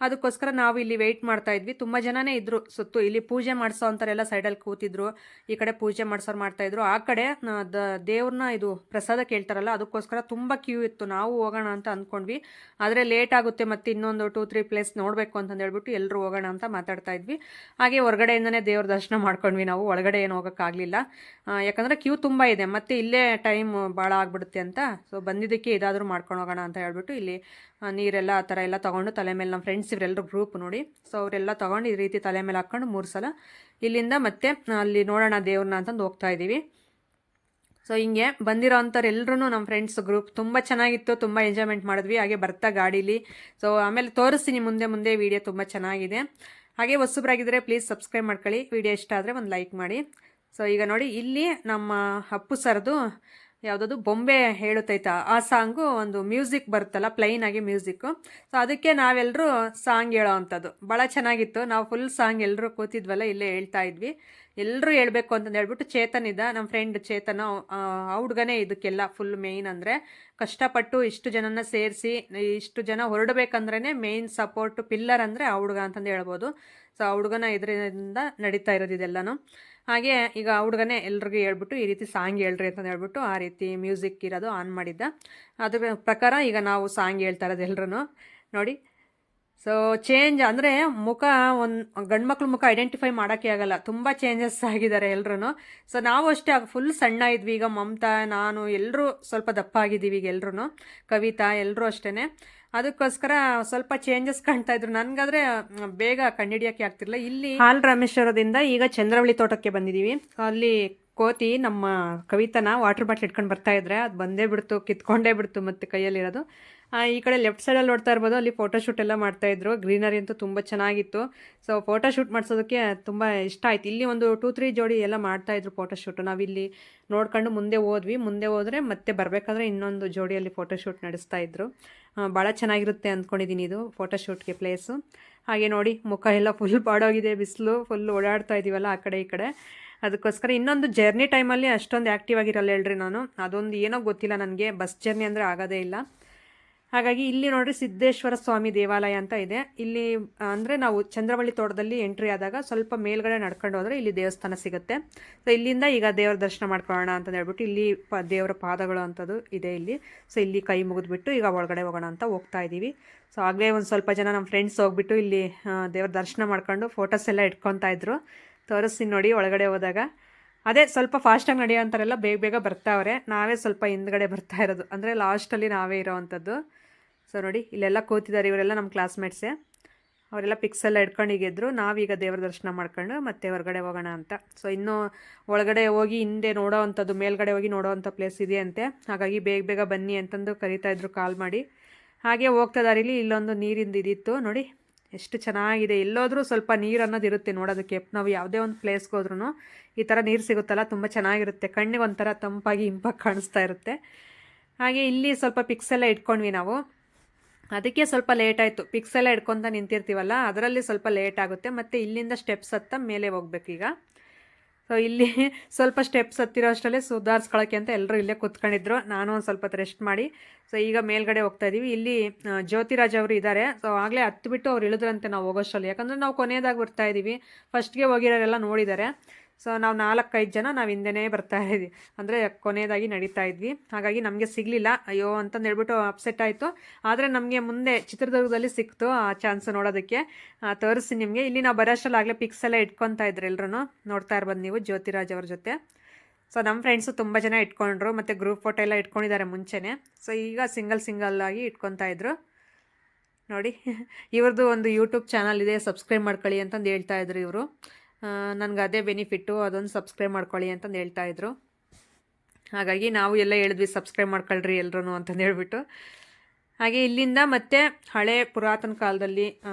ಅದಕ್ಕೋಸ್ಕರ ನಾವು ಇಲ್ಲಿ ವೆಯ್ಟ್ ಮಾಡ್ತಾ ಇದ್ವಿ. ತುಂಬ ಜನನೇ ಇದ್ದರು ಸುತ್ತು. ಇಲ್ಲಿ ಪೂಜೆ ಮಾಡಿಸೋ ಅಂಥವರೆಲ್ಲ ಸೈಡಲ್ಲಿ ಕೂತಿದ್ರು, ಈ ಕಡೆ ಪೂಜೆ ಮಾಡಿಸೋರು ಮಾಡ್ತಾಯಿದ್ರು, ಆ ಕಡೆ ದೇವ್ರನ್ನ ಇದು ಪ್ರಸಾದ ಕೇಳ್ತಾರಲ್ಲ ಅದಕ್ಕೋಸ್ಕರ ತುಂಬ ಕ್ಯೂ ಇತ್ತು. ನಾವು ಹೋಗೋಣ ಅಂತ ಅಂದ್ಕೊಂಡ್ವಿ, ಆದರೆ ಲೇಟ್ ಆಗುತ್ತೆ ಮತ್ತು ಇನ್ನೊಂದು 2-3 ಪ್ಲೇಸ್ ನೋಡಬೇಕು ಅಂತಂದು ಹೇಳ್ಬಿಟ್ಟು ಎಲ್ಲರೂ ಹೋಗೋಣ ಅಂತ ಮಾತಾಡ್ತಾ ಇದ್ವಿ. ಹಾಗೆ ಹೊರಗಡೆಯಿಂದನೇ ದೇವ್ರ ದರ್ಶನ ಮಾಡ್ಕೊಂಡ್ವಿ. ನಾವು ಒಳಗಡೆ ಏನು ಹೋಗೋಕ್ಕಾಗಲಿಲ್ಲ, ಯಾಕಂದರೆ ಕ್ಯೂ ತುಂಬ ಇದೆ ಮತ್ತು ಇಲ್ಲೇ ಟೈಮ್ ಭಾಳ ಆಗಿಬಿಡುತ್ತೆ ಅಂತ. ಸೊ ಬಂದಿದ್ದಕ್ಕೆ ಇದಾದರೂ ಮಾಡ್ಕೊಂಡು ಹೋಗೋಣ ಅಂತ ಹೇಳ್ಬಿಟ್ಟು ಇಲ್ಲಿ ನೀರೆಲ್ಲ ಆ ಥರ ಎಲ್ಲ ತೊಗೊಂಡು ತಲೆ ಮೇಲೆ ನಮ್ಮ ಫ್ರೆಂಡ್ಸ್ ಇವರೆಲ್ಲರೂ ಗ್ರೂಪ್ ನೋಡಿ, ಸೊ ಅವರೆಲ್ಲ ತೊಗೊಂಡು ಈ ರೀತಿ ತಲೆ ಮೇಲೆ ಹಾಕ್ಕೊಂಡು 3 ಸಲ ಇಲ್ಲಿಂದ ಮತ್ತೆ ಅಲ್ಲಿ ನೋಡೋಣ ದೇವ್ರನ್ನ ಅಂತಂದು ಹೋಗ್ತಾ ಇದ್ದೀವಿ. ಸೊ ಹಿಂಗೆ ಬಂದಿರೋ ಅಂಥವ್ರು ಎಲ್ಲರೂ ನಮ್ಮ ಫ್ರೆಂಡ್ಸ್ ಗ್ರೂಪ್ ತುಂಬ ಚೆನ್ನಾಗಿತ್ತು, ತುಂಬ ಎಂಜಾಯ್ಮೆಂಟ್ ಮಾಡಿದ್ವಿ. ಹಾಗೆ ಬರ್ತಾ ಗಾಡೀಲಿ. ಸೊ ಆಮೇಲೆ ತೋರಿಸ್ತೀನಿ ಮುಂದೆ ವಿಡಿಯೋ ತುಂಬ ಚೆನ್ನಾಗಿದೆ. ಹಾಗೆ ಹೊಸಬ್ರಾಗಿದ್ದರೆ ಪ್ಲೀಸ್ ಸಬ್ಸ್ಕ್ರೈಬ್ ಮಾಡ್ಕೊಳ್ಳಿ, ವಿಡಿಯೋ ಇಷ್ಟ ಆದರೆ ಒಂದು ಲೈಕ್ ಮಾಡಿ. ಸೊ ಈಗ ನೋಡಿ ಇಲ್ಲಿ ನಮ್ಮ ಅಪ್ಪು ಸರ್ದು ಯಾವುದದು ಬೊಂಬೆ ಹೇಳುತ್ತೈತಾ ಆ ಸಾಂಗು ಒಂದು ಮ್ಯೂಸಿಕ್ ಬರುತ್ತಲ್ಲ, ಪ್ಲೈನ್ ಆಗಿ ಮ್ಯೂಸಿಕ್ಕು. ಸೊ ಅದಕ್ಕೆ ನಾವೆಲ್ಲರೂ ಸಾಂಗ್ ಹೇಳೋ ಅಂಥದ್ದು ಭಾಳ ಚೆನ್ನಾಗಿತ್ತು. ನಾವು ಫುಲ್ ಸಾಂಗ್ ಎಲ್ಲರೂ ಕೂತಿದ್ವಲ್ಲ ಇಲ್ಲೇ ಹೇಳ್ತಾ ಇದ್ವಿ. ಎಲ್ಲರೂ ಹೇಳಬೇಕು ಅಂತಂದು ಹೇಳ್ಬಿಟ್ಟು ಚೇತನ್ ಇದ್ದ, ನಮ್ಮ ಫ್ರೆಂಡ್ ಚೇತನ, ಆ ಹುಡುಗನೇ ಇದಕ್ಕೆಲ್ಲ ಫುಲ್ ಮೇಯ್ನ್. ಅಂದರೆ ಕಷ್ಟಪಟ್ಟು ಇಷ್ಟು ಜನನ ಸೇರಿಸಿ ಇಷ್ಟು ಜನ ಹೊರಡಬೇಕಂದ್ರೇ ಮೇಯ್ನ್ ಸಪೋರ್ಟ್ ಪಿಲ್ಲರ್ ಅಂದರೆ ಆ ಹುಡುಗ ಅಂತಂದು ಹೇಳ್ಬೋದು. ಸೊ ಆ ಹುಡುಗನ ಇದರಿಂದ ನಡೀತಾ ಇರೋದು ಇದೆಲ್ಲನೂ. ಹಾಗೆ ಈಗ ಆ ಹುಡುಗನೇ ಎಲ್ರಿಗೂ ಹೇಳ್ಬಿಟ್ಟು ಈ ರೀತಿ ಸಾಂಗ್ ಹೇಳ್ರಿ ಅಂತಂದು ಹೇಳ್ಬಿಟ್ಟು ಆ ರೀತಿ ಮ್ಯೂಸಿಕ್ ಇರೋದು ಆನ್ ಮಾಡಿದ್ದ. ಅದ್ರ ಪ್ರಕಾರ ಈಗ ನಾವು ಸಾಂಗ್ ಹೇಳ್ತಾ ಇರೋದು ಎಲ್ರೂ ನೋಡಿ. ಸೊ ಚೇಂಜ್ ಅಂದರೆ ಮುಖ ಒಂದು ಗಂಡು ಮಕ್ಳ ಮುಖ ಐಡೆಂಟಿಫೈ ಮಾಡೋಕ್ಕೆ ಆಗಲ್ಲ, ತುಂಬ ಚೇಂಜಸ್ ಆಗಿದ್ದಾರೆ ಎಲ್ರೂ. ಸೊ ನಾವು ಅಷ್ಟೇ ಫುಲ್ ಸಣ್ಣ ಇದ್ವಿ. ಈಗ ಮಮತಾ, ನಾನು ಎಲ್ಲರೂ ಸ್ವಲ್ಪ ದಪ್ಪ ಆಗಿದ್ದೀವಿ ಈಗ ಎಲ್ರೂ, ಕವಿತಾ ಎಲ್ಲರೂ ಅಷ್ಟೇ. ಅದಕ್ಕೋಸ್ಕರ ಸ್ವಲ್ಪ ಚೇಂಜಸ್ ಕಾಣ್ತಾ ಇದ್ರು. ನನಗಾದ್ರೆ ಬೇಗ ಕಂಡುಹಿಡಿಯೋಕ್ಕೆ ಆಗ್ತಿರಲಿಲ್ಲ. ಇಲ್ಲಿ ಹಾಲ್ ರಾಮೇಶ್ವರದಿಂದ ಈಗ ಚಂದ್ರವಳ್ಳಿ ತೋಟಕ್ಕೆ ಬಂದಿದ್ದೀವಿ. ಅಲ್ಲಿ ಕೋತಿ ನಮ್ಮ ಕವಿತನ ವಾಟರ್ ಬಾಟ್ಲ್ ಇಟ್ಕೊಂಡು ಬರ್ತಾ ಇದ್ರೆ ಅದು ಬಂದೇ ಬಿಡ್ತು, ಕಿತ್ಕೊಂಡೇ ಬಿಡ್ತು ಮತ್ತು ಕೈಯಲ್ಲಿರೋದು. ಈ ಕಡೆ ಲೆಫ್ಟ್ ಸೈಡಲ್ಲಿ ನೋಡ್ತಾ ಇರ್ಬೋದು, ಅಲ್ಲಿ ಫೋಟೋಶೂಟ್ ಎಲ್ಲ ಮಾಡ್ತಾಯಿದ್ರು. ಗ್ರೀನರಿ ಅಂತೂ ತುಂಬ ಚೆನ್ನಾಗಿತ್ತು. ಸೊ ಫೋಟೋಶೂಟ್ ಮಾಡಿಸೋದಕ್ಕೆ ತುಂಬ ಇಷ್ಟ ಆಯ್ತು. ಇಲ್ಲಿ ಒಂದು 2-3 ಜೋಡಿ ಎಲ್ಲ ಮಾಡ್ತಾಯಿದ್ರು ಫೋಟೋಶೂಟು. ನಾವಿಲ್ಲಿ ನೋಡ್ಕೊಂಡು ಮುಂದೆ ಹೋದ್ವಿ. ಮುಂದೆ ಹೋದರೆ ಮತ್ತೆ ಬರಬೇಕಾದ್ರೆ ಇನ್ನೊಂದು ಜೋಡಿಯಲ್ಲಿ ಫೋಟೋಶೂಟ್ ನಡೆಸ್ತಾ ಇದ್ರು. ಭಾಳ ಚೆನ್ನಾಗಿರುತ್ತೆ ಅಂದ್ಕೊಂಡಿದ್ದೀನಿ ಇದು ಫೋಟೋಶೂಟ್ಗೆ ಪ್ಲೇಸು. ಹಾಗೆ ನೋಡಿ ಮುಖ ಎಲ್ಲ ಫುಲ್ ಬಾಡೋಗಿದೆ, ಬಿಸಿಲು ಫುಲ್ ಓಡಾಡ್ತಾ ಇದ್ದೀವಲ್ಲ ಆ ಕಡೆ ಈ ಕಡೆ. ಅದಕ್ಕೋಸ್ಕರ ಇನ್ನೊಂದು ಜರ್ನಿ ಟೈಮಲ್ಲಿ ಅಷ್ಟೊಂದು ಆ್ಯಕ್ಟಿವ್ ಆಗಿರಲ್ಲ ಹೇಳ್ರಿ ನಾನು. ಅದೊಂದು ಏನೋ ಗೊತ್ತಿಲ್ಲ ನನಗೆ, ಬಸ್ ಜರ್ನಿ ಅಂದರೆ ಆಗೋದೇ ಇಲ್ಲ. ಹಾಗಾಗಿ ಇಲ್ಲಿ ನೋಡ್ರಿ ಸಿದ್ದೇಶ್ವರ ಸ್ವಾಮಿ ದೇವಾಲಯ ಅಂತ ಇದೆ. ಇಲ್ಲಿ ಅಂದರೆ ನಾವು ಚಂದ್ರವಳ್ಳಿ ತೋಟದಲ್ಲಿ ಎಂಟ್ರಿ ಆದಾಗ ಸ್ವಲ್ಪ ಮೇಲ್ಗಡೆ ನಡ್ಕೊಂಡು ಹೋದರೆ ಇಲ್ಲಿ ದೇವಸ್ಥಾನ ಸಿಗುತ್ತೆ. ಸೊ ಇಲ್ಲಿಂದ ಈಗ ದೇವರ ದರ್ಶನ ಮಾಡ್ಕೊಳ್ಳೋಣ ಅಂತ ಹೇಳ್ಬಿಟ್ಟು ಇಲ್ಲಿ ದೇವರ ಪಾದಗಳು ಅಂಥದ್ದು ಇದೆ ಇಲ್ಲಿ. ಸೊ ಇಲ್ಲಿ ಕೈ ಮುಗಿದ್ಬಿಟ್ಟು ಈಗ ಒಳಗಡೆ ಹೋಗೋಣ ಅಂತ ಹೋಗ್ತಾ ಇದ್ದೀವಿ. ಸೊ ಆಗಲೇ ಒಂದು ಸ್ವಲ್ಪ ಜನ ನಮ್ಮ ಫ್ರೆಂಡ್ಸ್ ಹೋಗ್ಬಿಟ್ಟು ಇಲ್ಲಿ ದೇವ್ರ ದರ್ಶನ ಮಾಡ್ಕೊಂಡು ಫೋಟೋಸ್ ಎಲ್ಲ ಇಟ್ಕೊತಾ ಇದ್ರು. ತೋರಿಸ್ತೀನಿ ನೋಡಿ ಒಳಗಡೆ ಹೋದಾಗ. ಅದೇ ಸ್ವಲ್ಪ ಫಾಸ್ಟಾಗಿ ನಡೆಯೋ ಅಂತಾರೆಲ್ಲ ಬೇಗ ಬರ್ತಾವ್ರೆ. ನಾವೇ ಸ್ವಲ್ಪ ಹಿಂದ್ಗಡೆ ಬರ್ತಾ ಇರೋದು, ಅಂದರೆ ಲಾಸ್ಟಲ್ಲಿ ನಾವೇ ಇರೋ ಅಂಥದ್ದು. ಸೊ ನೋಡಿ ಇಲ್ಲೆಲ್ಲ ಕೂತಿದ್ದಾರೆ, ಇವರೆಲ್ಲ ನಮ್ಮ ಕ್ಲಾಸ್ಮೇಟ್ಸೇ. ಅವರೆಲ್ಲ ಪಿಕ್ಸ್ ಎಲ್ಲ ಇಟ್ಕೊಂಡು ಗೆದ್ರು. ನಾವೀಗ ದೇವರ ದರ್ಶನ ಮಾಡ್ಕೊಂಡು ಮತ್ತೆ ಹೊರಗಡೆ ಹೋಗೋಣ ಅಂತ. ಸೊ ಇನ್ನೂ ಒಳಗಡೆ ಹೋಗಿ ಹಿಂದೆ ನೋಡೋ ಅಂಥದ್ದು, ಮೇಲ್ಗಡೆ ಹೋಗಿ ನೋಡೋ ಅಂಥ ಪ್ಲೇಸ್ ಇದೆ ಅಂತೆ. ಹಾಗಾಗಿ ಬೇಗ ಬನ್ನಿ ಅಂತಂದು ಕರೀತಾಯಿದ್ರು ಕಾಲ್ ಮಾಡಿ. ಹಾಗೆ ಹೋಗ್ತಾ ದಾರಿಲಿ ಇಲ್ಲೊಂದು ನೀರಿಂದು ಇದಿತ್ತು ನೋಡಿ, ಎಷ್ಟು ಚೆನ್ನಾಗಿದೆ. ಎಲ್ಲೋದ್ರೂ ಸ್ವಲ್ಪ ನೀರು ಅನ್ನೋದು ಇರುತ್ತೆ ನೋಡೋದಕ್ಕೆ. ನಾವು ಯಾವುದೇ ಒಂದು ಪ್ಲೇಸ್ಗೆ ಹೋದ್ರೂ ಈ ಥರ ನೀರು ಸಿಗುತ್ತಲ್ಲ, ತುಂಬ ಚೆನ್ನಾಗಿರುತ್ತೆ. ಕಣ್ಣಿಗೆ ಒಂಥರ ತಂಪಾಗಿ ಇಂಪಾಗಿ ಕಾಣಿಸ್ತಾ ಇರುತ್ತೆ. ಹಾಗೆ ಇಲ್ಲಿ ಸ್ವಲ್ಪ ಪಿಕ್ಸ್ ಎಲ್ಲ ಇಟ್ಕೊಂಡ್ವಿ ನಾವು. ಅದಕ್ಕೆ ಸ್ವಲ್ಪ ಲೇಟ್ ಆಯಿತು. ಪಿಕ್ಸ್ ಎಲ್ಲ ಇಟ್ಕೊತ ನಿಂತಿರ್ತೀವಲ್ಲ, ಅದರಲ್ಲಿ ಸ್ವಲ್ಪ ಲೇಟ್ ಆಗುತ್ತೆ. ಮತ್ತು ಇಲ್ಲಿಂದ ಸ್ಟೆಪ್ಸ್ ಹತ್ತ ಮೇಲೆ ಹೋಗ್ಬೇಕೀಗ. ಸೊ ಇಲ್ಲಿ ಸ್ವಲ್ಪ ಸ್ಟೆಪ್ಸ್ ಹತ್ತಿರೋ ಅಷ್ಟರಲ್ಲೇ ಸುಧಾರಿಸ್ಕೊಳ್ಳೋಕ್ಕೆ ಅಂತ ಎಲ್ಲರೂ ಇಲ್ಲೇ ಕೂತ್ಕೊಂಡಿದ್ರು. ನಾನು ಒಂದು ಸ್ವಲ್ಪ ರೆಸ್ಟ್ ಮಾಡಿ ಸೊ ಈಗ ಮೇಲ್ಗಡೆ ಹೋಗ್ತಾ ಇದ್ದೀವಿ. ಇಲ್ಲಿ ಜ್ಯೋತಿರಾಜ್ ಅವರು ಇದ್ದಾರೆ. ಸೊ ಆಗಲೇ ಹತ್ಬಿಟ್ಟು ಅವ್ರು ಇಳಿದ್ರಂತೆ ನಾವು ಹೋಗೋಷ್ಟರಲ್ಲಿ. ಯಾಕಂದರೆ ನಾವು ಕೊನೆಯದಾಗಿ ಬರ್ತಾ ಇದ್ದೀವಿ, ಫಸ್ಟ್ಗೆ ಹೋಗಿರೋರೆಲ್ಲ ನೋಡಿದ್ದಾರೆ. ಸೊ ನಾವು 4-5 ಜನ ನಾವು ಹಿಂದೆನೇ ಬರ್ತಾ ಇದ್ವಿ, ಅಂದರೆ ಕೊನೆಯದಾಗಿ ನಡೀತಾ ಇದ್ವಿ. ಹಾಗಾಗಿ ನಮಗೆ ಸಿಗಲಿಲ್ಲ, ಅಯ್ಯೋ ಅಂತಂದು ಹೇಳ್ಬಿಟ್ಟು ಅಪ್ಸೆಟ್ ಆಯಿತು. ಆದರೆ ನಮಗೆ ಮುಂದೆ ಚಿತ್ರದುರ್ಗದಲ್ಲಿ ಸಿಕ್ತು ಆ ಚಾನ್ಸ್ ನೋಡೋದಕ್ಕೆ. ತೋರಿಸ್ತೀನಿ ನಿಮಗೆ. ಇಲ್ಲಿ ನಾವು ಬರೋಷ್ಟರಲ್ಲಿ ಆಗಲೇ ಪಿಕ್ಸ್ ಎಲ್ಲ ಇಟ್ಕೊತಾ ಇದ್ರು ಎಲ್ಲರೂ. ನೋಡ್ತಾ ಇರ್ಬೋದು ನೀವು ಜ್ಯೋತಿರಾಜ್ ಅವ್ರ ಜೊತೆ. ಸೊ ನಮ್ಮ ಫ್ರೆಂಡ್ಸು ತುಂಬ ಜನ ಇಟ್ಕೊಂಡ್ರು, ಮತ್ತು ಗ್ರೂಪ್ ಫೋಟೋ ಎಲ್ಲ ಇಟ್ಕೊಂಡಿದ್ದಾರೆ ಮುಂಚೆನೇ. ಸೊ ಈಗ ಸಿಂಗಲ್ ಆಗಿ ಇಟ್ಕೊತಾ ಇದ್ರು ನೋಡಿ. ಇವ್ರದ್ದು ಒಂದು ಯೂಟ್ಯೂಬ್ ಚಾನಲ್ ಇದೆ, ಸಬ್ಸ್ಕ್ರೈಬ್ ಮಾಡ್ಕೊಳ್ಳಿ ಅಂತಂದು ಹೇಳ್ತಾ ಇದ್ರು ಇವರು. ನನಗೆ ಅದೇ ಬೆನಿಫಿಟ್ಟು, ಅದೊಂದು ಸಬ್ಸ್ಕ್ರೈಬ್ ಮಾಡ್ಕೊಳ್ಳಿ ಅಂತಂದು ಹೇಳ್ತಾಯಿದ್ರು. ಹಾಗಾಗಿ ನಾವು ಎಲ್ಲ ಹೇಳಿದ್ವಿ ಸಬ್ಸ್ಕ್ರೈಬ್ ಮಾಡ್ಕೊಳ್ರಿ ಎಲ್ಲರೂ ಅಂತಂದು ಹೇಳ್ಬಿಟ್ಟು. ಹಾಗೆ ಇಲ್ಲಿಂದ ಮತ್ತೆ ಹಳೆ ಪುರಾತನ ಕಾಲದಲ್ಲಿ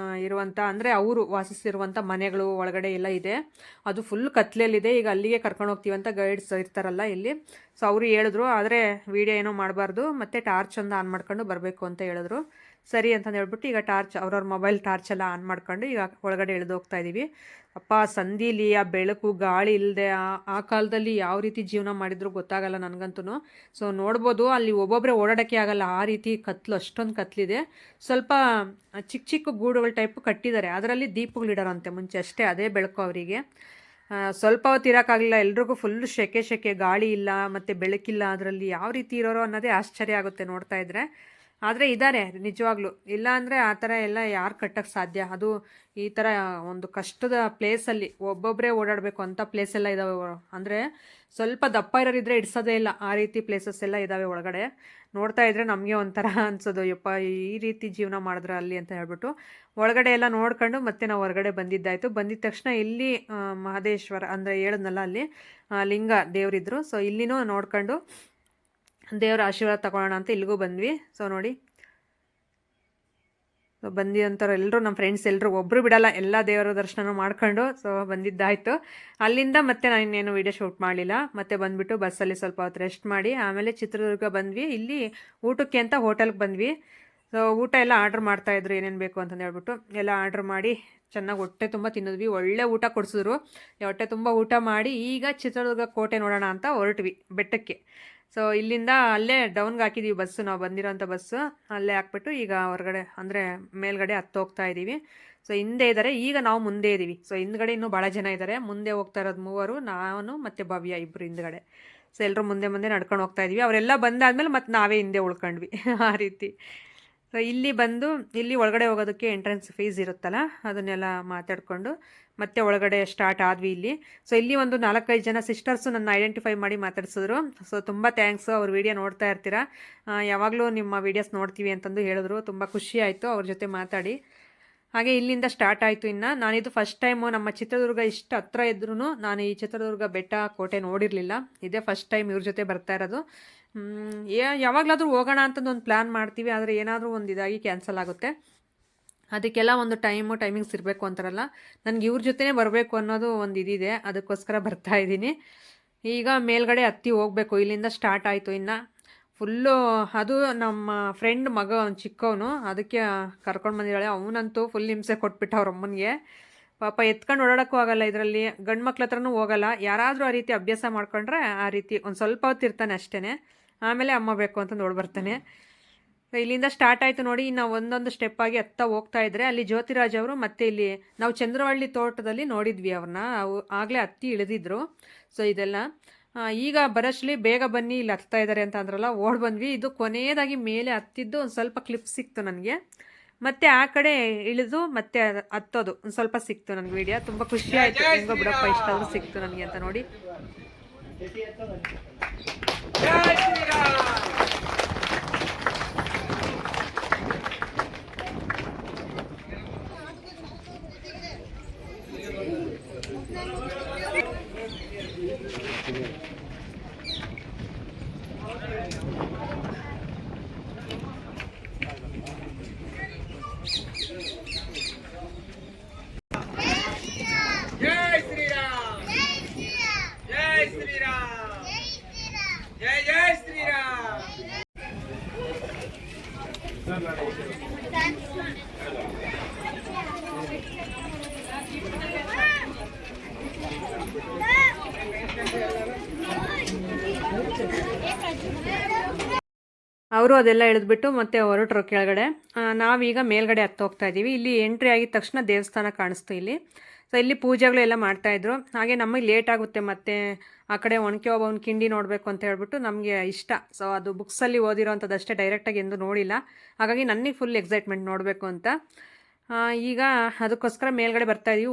ಇರುವಂಥ, ಅಂದರೆ ಅವರು ವಾಸಿಸಿರುವಂಥ ಮನೆಗಳು ಒಳಗಡೆ ಎಲ್ಲ ಇದೆ. ಅದು ಫುಲ್ ಕತ್ಲೆಯಲ್ಲಿದೆ. ಈಗ ಅಲ್ಲಿಗೆ ಕರ್ಕೊಂಡು ಹೋಗ್ತೀವಂತ ಗೈಡ್ಸ್ ಇರ್ತಾರಲ್ಲ ಇಲ್ಲಿ. ಸೊ ಅವರು ಹೇಳಿದ್ರು, ಆದರೆ ವೀಡಿಯೋ ಏನೋ ಮಾಡಬಾರ್ದು, ಮತ್ತು ಟಾರ್ಚ್ ಒಂದು ಆನ್ ಮಾಡ್ಕೊಂಡು ಬರಬೇಕು ಅಂತ ಹೇಳಿದ್ರು. ಸರಿ ಅಂತಂದು ಹೇಳ್ಬಿಟ್ಟು ಈಗ ಅವ್ರವ್ರ ಮೊಬೈಲ್ ಟಾರ್ಚ್ ಎಲ್ಲ ಆನ್ ಮಾಡ್ಕೊಂಡು ಈಗ ಒಳಗಡೆ ಇಳಿದು ಹೋಗ್ತಾ ಇದ್ದೀವಿ. ಅಪ್ಪ ಸಂಧಿಲಿ ಆ ಬೆಳಕು ಗಾಳಿ ಇಲ್ಲದೆ ಆ ಕಾಲದಲ್ಲಿ ಯಾವ ರೀತಿ ಜೀವನ ಮಾಡಿದ್ರು ಗೊತ್ತಾಗಲ್ಲ ನನಗಂತೂ. ಸೊ ನೋಡ್ಬೋದು ಅಲ್ಲಿ ಒಬ್ಬೊಬ್ಬರೇ ಓಡಾಡೋಕ್ಕೆ ಆಗಲ್ಲ, ಆ ರೀತಿ ಕತ್ಲು, ಅಷ್ಟೊಂದು ಕತ್ಲಿದೆ. ಸ್ವಲ್ಪ ಚಿಕ್ಕ ಚಿಕ್ಕ ಗೂಡುಗಳ ಟೈಪು ಕಟ್ಟಿದ್ದಾರೆ, ಅದರಲ್ಲಿ ದೀಪಗಳಿಡೋರಂತೆ ಮುಂಚೆ ಅಷ್ಟೇ, ಅದೇ ಬೆಳಕು ಅವರಿಗೆ. ಸ್ವಲ್ಪ ಹೊತ್ತು ಇರೋಕ್ಕಾಗಲಿಲ್ಲ, ಎಲ್ರಿಗೂ ಫುಲ್ಲು ಸೆಕೆ, ಗಾಳಿ ಇಲ್ಲ ಮತ್ತು ಬೆಳಕಿಲ್ಲ, ಅದರಲ್ಲಿ ಯಾವ ರೀತಿ ಇರೋರು ಅನ್ನೋದೇ ಆಶ್ಚರ್ಯ ಆಗುತ್ತೆ ನೋಡ್ತಾ ಇದ್ದರೆ. ಆದರೆ ಇದ್ದಾರೆ ನಿಜವಾಗ್ಲೂ, ಇಲ್ಲ ಅಂದರೆ ಆ ಥರ ಎಲ್ಲ ಯಾರು ಕಟ್ಟೋಕ್ಕೆ ಸಾಧ್ಯ? ಅದು ಈ ಥರ ಒಂದು ಕಷ್ಟದ ಪ್ಲೇಸಲ್ಲಿ ಒಬ್ಬೊಬ್ಬರೇ ಓಡಾಡಬೇಕು ಅಂಥ ಪ್ಲೇಸೆಲ್ಲ ಇದ್ದಾವೆ. ಅಂದರೆ ಸ್ವಲ್ಪ ದಪ್ಪ ಇರೋರಿದ್ರೆ ಇಡ್ಸೋದೇ ಇಲ್ಲ, ಆ ರೀತಿ ಪ್ಲೇಸಸ್ ಎಲ್ಲ ಇದ್ದಾವೆ ಒಳಗಡೆ. ನೋಡ್ತಾ ಇದ್ದರೆ ನಮಗೆ ಒಂಥರ ಅನ್ಸೋದು, ಯಪ್ಪ ಈ ರೀತಿ ಜೀವನ ಮಾಡಿದ್ರೆ ಅಲ್ಲಿ ಅಂತ ಹೇಳ್ಬಿಟ್ಟು. ಒಳಗಡೆ ಎಲ್ಲ ನೋಡ್ಕೊಂಡು ಮತ್ತೆ ನಾವು ಹೊರಗಡೆ ಬಂದಿದ್ದಾಯಿತು. ಬಂದಿದ್ದ ತಕ್ಷಣ ಇಲ್ಲಿ ಮಹದೇಶ್ವರ ಅಂದರೆ ಹೇಳಿದ್ನಲ್ಲ, ಅಲ್ಲಿ ಲಿಂಗ ದೇವರಿದ್ರು. ಸೊ ಇಲ್ಲಿನೂ ನೋಡ್ಕೊಂಡು ದೇವರ ಆಶೀರ್ವಾದ ತಗೊಳ್ಳೋಣ ಅಂತ ಇಲ್ಲಿಗೂ ಬಂದ್ವಿ. ಸೊ ನೋಡಿ, ಸೊ ಬಂದಿದ್ದಂಥವ್ರು ಎಲ್ಲರೂ ನಮ್ಮ ಫ್ರೆಂಡ್ಸ್ ಎಲ್ಲರೂ ಒಬ್ಬರು ಬಿಡಲ್ಲ, ಎಲ್ಲ ದೇವರ ದರ್ಶನ ಮಾಡ್ಕೊಂಡು ಸೊ ಬಂದಿದ್ದಾಯಿತು. ಅಲ್ಲಿಂದ ಮತ್ತೆ ನಾನು ಇನ್ನೇನು ವೀಡಿಯೋ ಶೂಟ್ ಮಾಡಲಿಲ್ಲ. ಮತ್ತೆ ಬಂದುಬಿಟ್ಟು ಬಸ್ಸಲ್ಲಿ ಸ್ವಲ್ಪ ಹೊತ್ತು ರೆಸ್ಟ್ ಮಾಡಿ ಆಮೇಲೆ ಚಿತ್ರದುರ್ಗ ಬಂದ್ವಿ. ಇಲ್ಲಿ ಊಟಕ್ಕೆ ಅಂತ ಹೋಟೆಲ್ಗೆ ಬಂದ್ವಿ. ಸೊ ಊಟ ಎಲ್ಲ ಆರ್ಡ್ರ್ ಮಾಡ್ತಾಯಿದ್ರು, ಏನೇನು ಬೇಕು ಅಂತಂದು ಹೇಳ್ಬಿಟ್ಟು ಎಲ್ಲ ಆರ್ಡ್ರ್ ಮಾಡಿ ಚೆನ್ನಾಗಿ ಹೊಟ್ಟೆ ತುಂಬ ತಿನ್ನಿದ್ವಿ. ಒಳ್ಳೆ ಊಟ ಕೊಡಿಸಿದ್ರು, ಹೊಟ್ಟೆ ತುಂಬ ಊಟ ಮಾಡಿ ಈಗ ಚಿತ್ರದುರ್ಗ ಕೋಟೆ ನೋಡೋಣ ಅಂತ ಹೊರಟ್ವಿ ಬೆಟ್ಟಕ್ಕೆ. ಸೊ ಇಲ್ಲಿಂದ ಅಲ್ಲೇ ಡೌನ್ಗೆ ಹಾಕಿದ್ದೀವಿ ಬಸ್ಸು, ನಾವು ಬಂದಿರೋಂಥ ಬಸ್ಸು ಅಲ್ಲೇ ಹಾಕ್ಬಿಟ್ಟು ಈಗ ಹೊರಗಡೆ ಅಂದರೆ ಮೇಲ್ಗಡೆ ಹತ್ತು ಹೋಗ್ತಾ ಇದ್ದೀವಿ. ಸೊ ಹಿಂದೆ ಇದ್ದಾರೆ, ಈಗ ನಾವು ಮುಂದೆ ಇದ್ದೀವಿ. ಸೊ ಹಿಂದ್ಗಡೆ ಇನ್ನೂ ಭಾಳ ಜನ ಇದ್ದಾರೆ, ಮುಂದೆ ಹೋಗ್ತಾ ಇರೋದು 3, ನಾನು ಮತ್ತು ಭವ್ಯ ಇಬ್ಬರು ಹಿಂದ್ಗಡೆ. ಸೊ ಎಲ್ಲರೂ ಮುಂದೆ ನಡ್ಕೊಂಡು ಹೋಗ್ತಾ ಇದ್ವಿ. ಅವರೆಲ್ಲ ಬಂದಾದ್ಮೇಲೆ ಮತ್ತೆ ನಾವೇ ಹಿಂದೆ ಉಳ್ಕೊಂಡ್ವಿ ಆ ರೀತಿ. ಸೊ ಇಲ್ಲಿ ಒಳಗಡೆ ಹೋಗೋದಕ್ಕೆ ಎಂಟ್ರೆನ್ಸ್ ಫೀಸ್ ಇರುತ್ತಲ್ಲ, ಅದನ್ನೆಲ್ಲ ಮಾತಾಡಿಕೊಂಡು ಮತ್ತೆ ಒಳಗಡೆ ಸ್ಟಾರ್ಟ್ ಆದ್ವಿ ಇಲ್ಲಿ. ಸೊ ಇಲ್ಲಿ ಒಂದು 4-5 ಜನ ಸಿಸ್ಟರ್ಸು ನನ್ನ ಐಡೆಂಟಿಫೈ ಮಾಡಿ ಮಾತಾಡ್ಸಿದ್ರು. ಸೊ ತುಂಬ ಥ್ಯಾಂಕ್ಸು, ಅವ್ರ ವಿಡಿಯೋ ನೋಡ್ತಾ ಇರ್ತೀರಾ, ಯಾವಾಗಲೂ ನಿಮ್ಮ ವೀಡಿಯೋಸ್ ನೋಡ್ತೀವಿ ಅಂತಂದು ಹೇಳಿದ್ರು. ತುಂಬ ಖುಷಿ ಆಯಿತು ಅವ್ರ ಜೊತೆ ಮಾತಾಡಿ. ಹಾಗೆ ಇಲ್ಲಿಂದ ಸ್ಟಾರ್ಟ್ ಆಯಿತು. ಇನ್ನು ನಾನಿದು ಫಸ್ಟ್ ಟೈಮು ನಮ್ಮ ಚಿತ್ರದುರ್ಗ ಇಷ್ಟು ಹತ್ರ ಇದ್ರೂ ನಾನು ಈ ಚಿತ್ರದುರ್ಗ ಬೆಟ್ಟ ಕೋಟೆ ನೋಡಿರಲಿಲ್ಲ. ಇದೇ ಫಸ್ಟ್ ಟೈಮ್ ಇವ್ರ ಜೊತೆ ಬರ್ತಾ ಇರೋದು. ಯಾವಾಗಲಾದರೂ ಹೋಗೋಣ ಅಂತಂದು ಒಂದು ಪ್ಲ್ಯಾನ್ ಮಾಡ್ತೀವಿ, ಆದರೆ ಏನಾದರೂ ಒಂದು ಇದಾಗಿ ಕ್ಯಾನ್ಸಲ್ ಆಗುತ್ತೆ. ಅದಕ್ಕೆಲ್ಲ ಒಂದು ಟೈಮಿಂಗ್ಸ್ ಇರಬೇಕು ಅಂತಾರಲ್ಲ, ನನಗೆ ಇವ್ರ ಜೊತೆನೇ ಬರಬೇಕು ಅನ್ನೋದು ಒಂದು ಇದಿದೆ, ಅದಕ್ಕೋಸ್ಕರ ಬರ್ತಾ ಇದ್ದೀನಿ. ಈಗ ಮೇಲ್ಗಡೆ ಹತ್ತಿ ಹೋಗಬೇಕು, ಇಲ್ಲಿಂದ ಸ್ಟಾರ್ಟ್ ಆಯಿತು. ಇನ್ನು ಫುಲ್ಲು ಅದು ನಮ್ಮ ಫ್ರೆಂಡ್ ಮಗ ಅವ್ನು ಚಿಕ್ಕವನು, ಅದಕ್ಕೆ ಕರ್ಕೊಂಡು ಬಂದಿದ್ದಾಳೆ. ಅವನಂತೂ ಫುಲ್ ಹಿಂಸೆ ಕೊಟ್ಬಿಟ್ಟ ಅವ್ರ ಅಮ್ಮನಿಗೆ. ಪಾಪ ಎತ್ಕೊಂಡು ಓಡಾಡೋಕ್ಕೂ ಆಗಲ್ಲ, ಇದರಲ್ಲಿ ಗಂಡು ಮಕ್ಳ ಹತ್ರನೂ ಹೋಗಲ್ಲ. ಯಾರಾದರೂ ಆ ರೀತಿ ಅಭ್ಯಾಸ ಮಾಡ್ಕೊಂಡ್ರೆ ಆ ರೀತಿ ಒಂದು ಸ್ವಲ್ಪ ಹೊತ್ತು ಇರ್ತಾನೆ ಅಷ್ಟೇ, ಆಮೇಲೆ ಅಮ್ಮ ಬೇಕು ಅಂತ ನೋಡ್ಬರ್ತಾನೆ. ಇಲ್ಲಿಂದ ಸ್ಟಾರ್ಟ್ ಆಯಿತು ನೋಡಿ. ಇನ್ನು ಒಂದೊಂದು ಸ್ಟೆಪ್ ಆಗಿ ಹತ್ತಾ ಹೋಗ್ತಾ ಇದ್ದರೆ ಅಲ್ಲಿ ಜ್ಯೋತಿರಾಜ್ ಅವರು ಮತ್ತೆ ಇಲ್ಲಿ ನಾವು ಚಂದ್ರವಳ್ಳಿ ತೋಟದಲ್ಲಿ ನೋಡಿದ್ವಿ ಅವ್ರನ್ನ, ಆಗಲೇ ಹತ್ತಿ ಇಳಿದಿದ್ರು. ಸೊ ಇದೆಲ್ಲ ಈಗ ಬರೋಷ್ಟಲಿ ಬೇಗ ಬನ್ನಿ ಇಲ್ಲಿ ಹತ್ತಾ ಇದ್ದಾರೆ ಅಂತ ಅಂದ್ರಲ್ಲ, ಓಡ್ ಬಂದ್ವಿ. ಇದು ಕೊನೆಯದಾಗಿ ಮೇಲೆ ಹತ್ತಿದ್ದು ಒಂದು ಸ್ವಲ್ಪ ಕ್ಲಿಪ್ ಸಿಕ್ತು ನನಗೆ. ಮತ್ತೆ ಆ ಕಡೆ ಇಳಿದು ಮತ್ತೆ ಹತ್ತೋದು ಒಂದು ಸ್ವಲ್ಪ ಸಿಕ್ತು ನನಗೆ ವಿಡಿಯೋ. ತುಂಬ ಖುಷಿ ಆಯಿತು, ಹೆಂಗೋ ಬಿಡಪ್ಪ ಇಷ್ಟಾದರೂ ಸಿಕ್ತು ನನಗೆ ಅಂತ ನೋಡಿ. ಅವರು ಅದೆಲ್ಲ ಇಳಿದ್ಬಿಟ್ಟು ಮತ್ತೆ ಹೊರಟರು ಕೆಳಗಡೆ. ನಾವೀಗ ಮೇಲ್ಗಡೆ ಹತ್ತು ಹೋಗ್ತಾ ಇದ್ದೀವಿ. ಇಲ್ಲಿ ಎಂಟ್ರಿ ಆಗಿದ ತಕ್ಷಣ ದೇವಸ್ಥಾನ ಕಾಣಿಸ್ತು ಇಲ್ಲಿ. ಸೊ ಇಲ್ಲಿ ಪೂಜೆಗಳು ಎಲ್ಲ ಮಾಡ್ತಾಯಿದ್ರು. ಹಾಗೆ ನಮಗೆ ಲೇಟ್ ಆಗುತ್ತೆ, ಮತ್ತು ಆ ಕಡೆ ಒಣಕೆ ಒಬ್ಬನ ಕಿಂಡಿ ನೋಡಬೇಕು ಅಂತ ಹೇಳ್ಬಿಟ್ಟು ನಮಗೆ ಇಷ್ಟ. ಸೊ ಅದು ಬುಕ್ಸಲ್ಲಿ ಓದಿರೋವಂಥದ್ದು ಅಷ್ಟೇ, ಡೈರೆಕ್ಟಾಗಿ ಎಂದು ನೋಡಿಲ್ಲ. ಹಾಗಾಗಿ ನನಗೆ ಫುಲ್ ಎಕ್ಸೈಟ್ಮೆಂಟ್ ನೋಡಬೇಕು ಅಂತ. ಈಗ ಅದಕ್ಕೋಸ್ಕರ ಮೇಲ್ಗಡೆ ಬರ್ತಾಯಿದ್ದೀವಿ.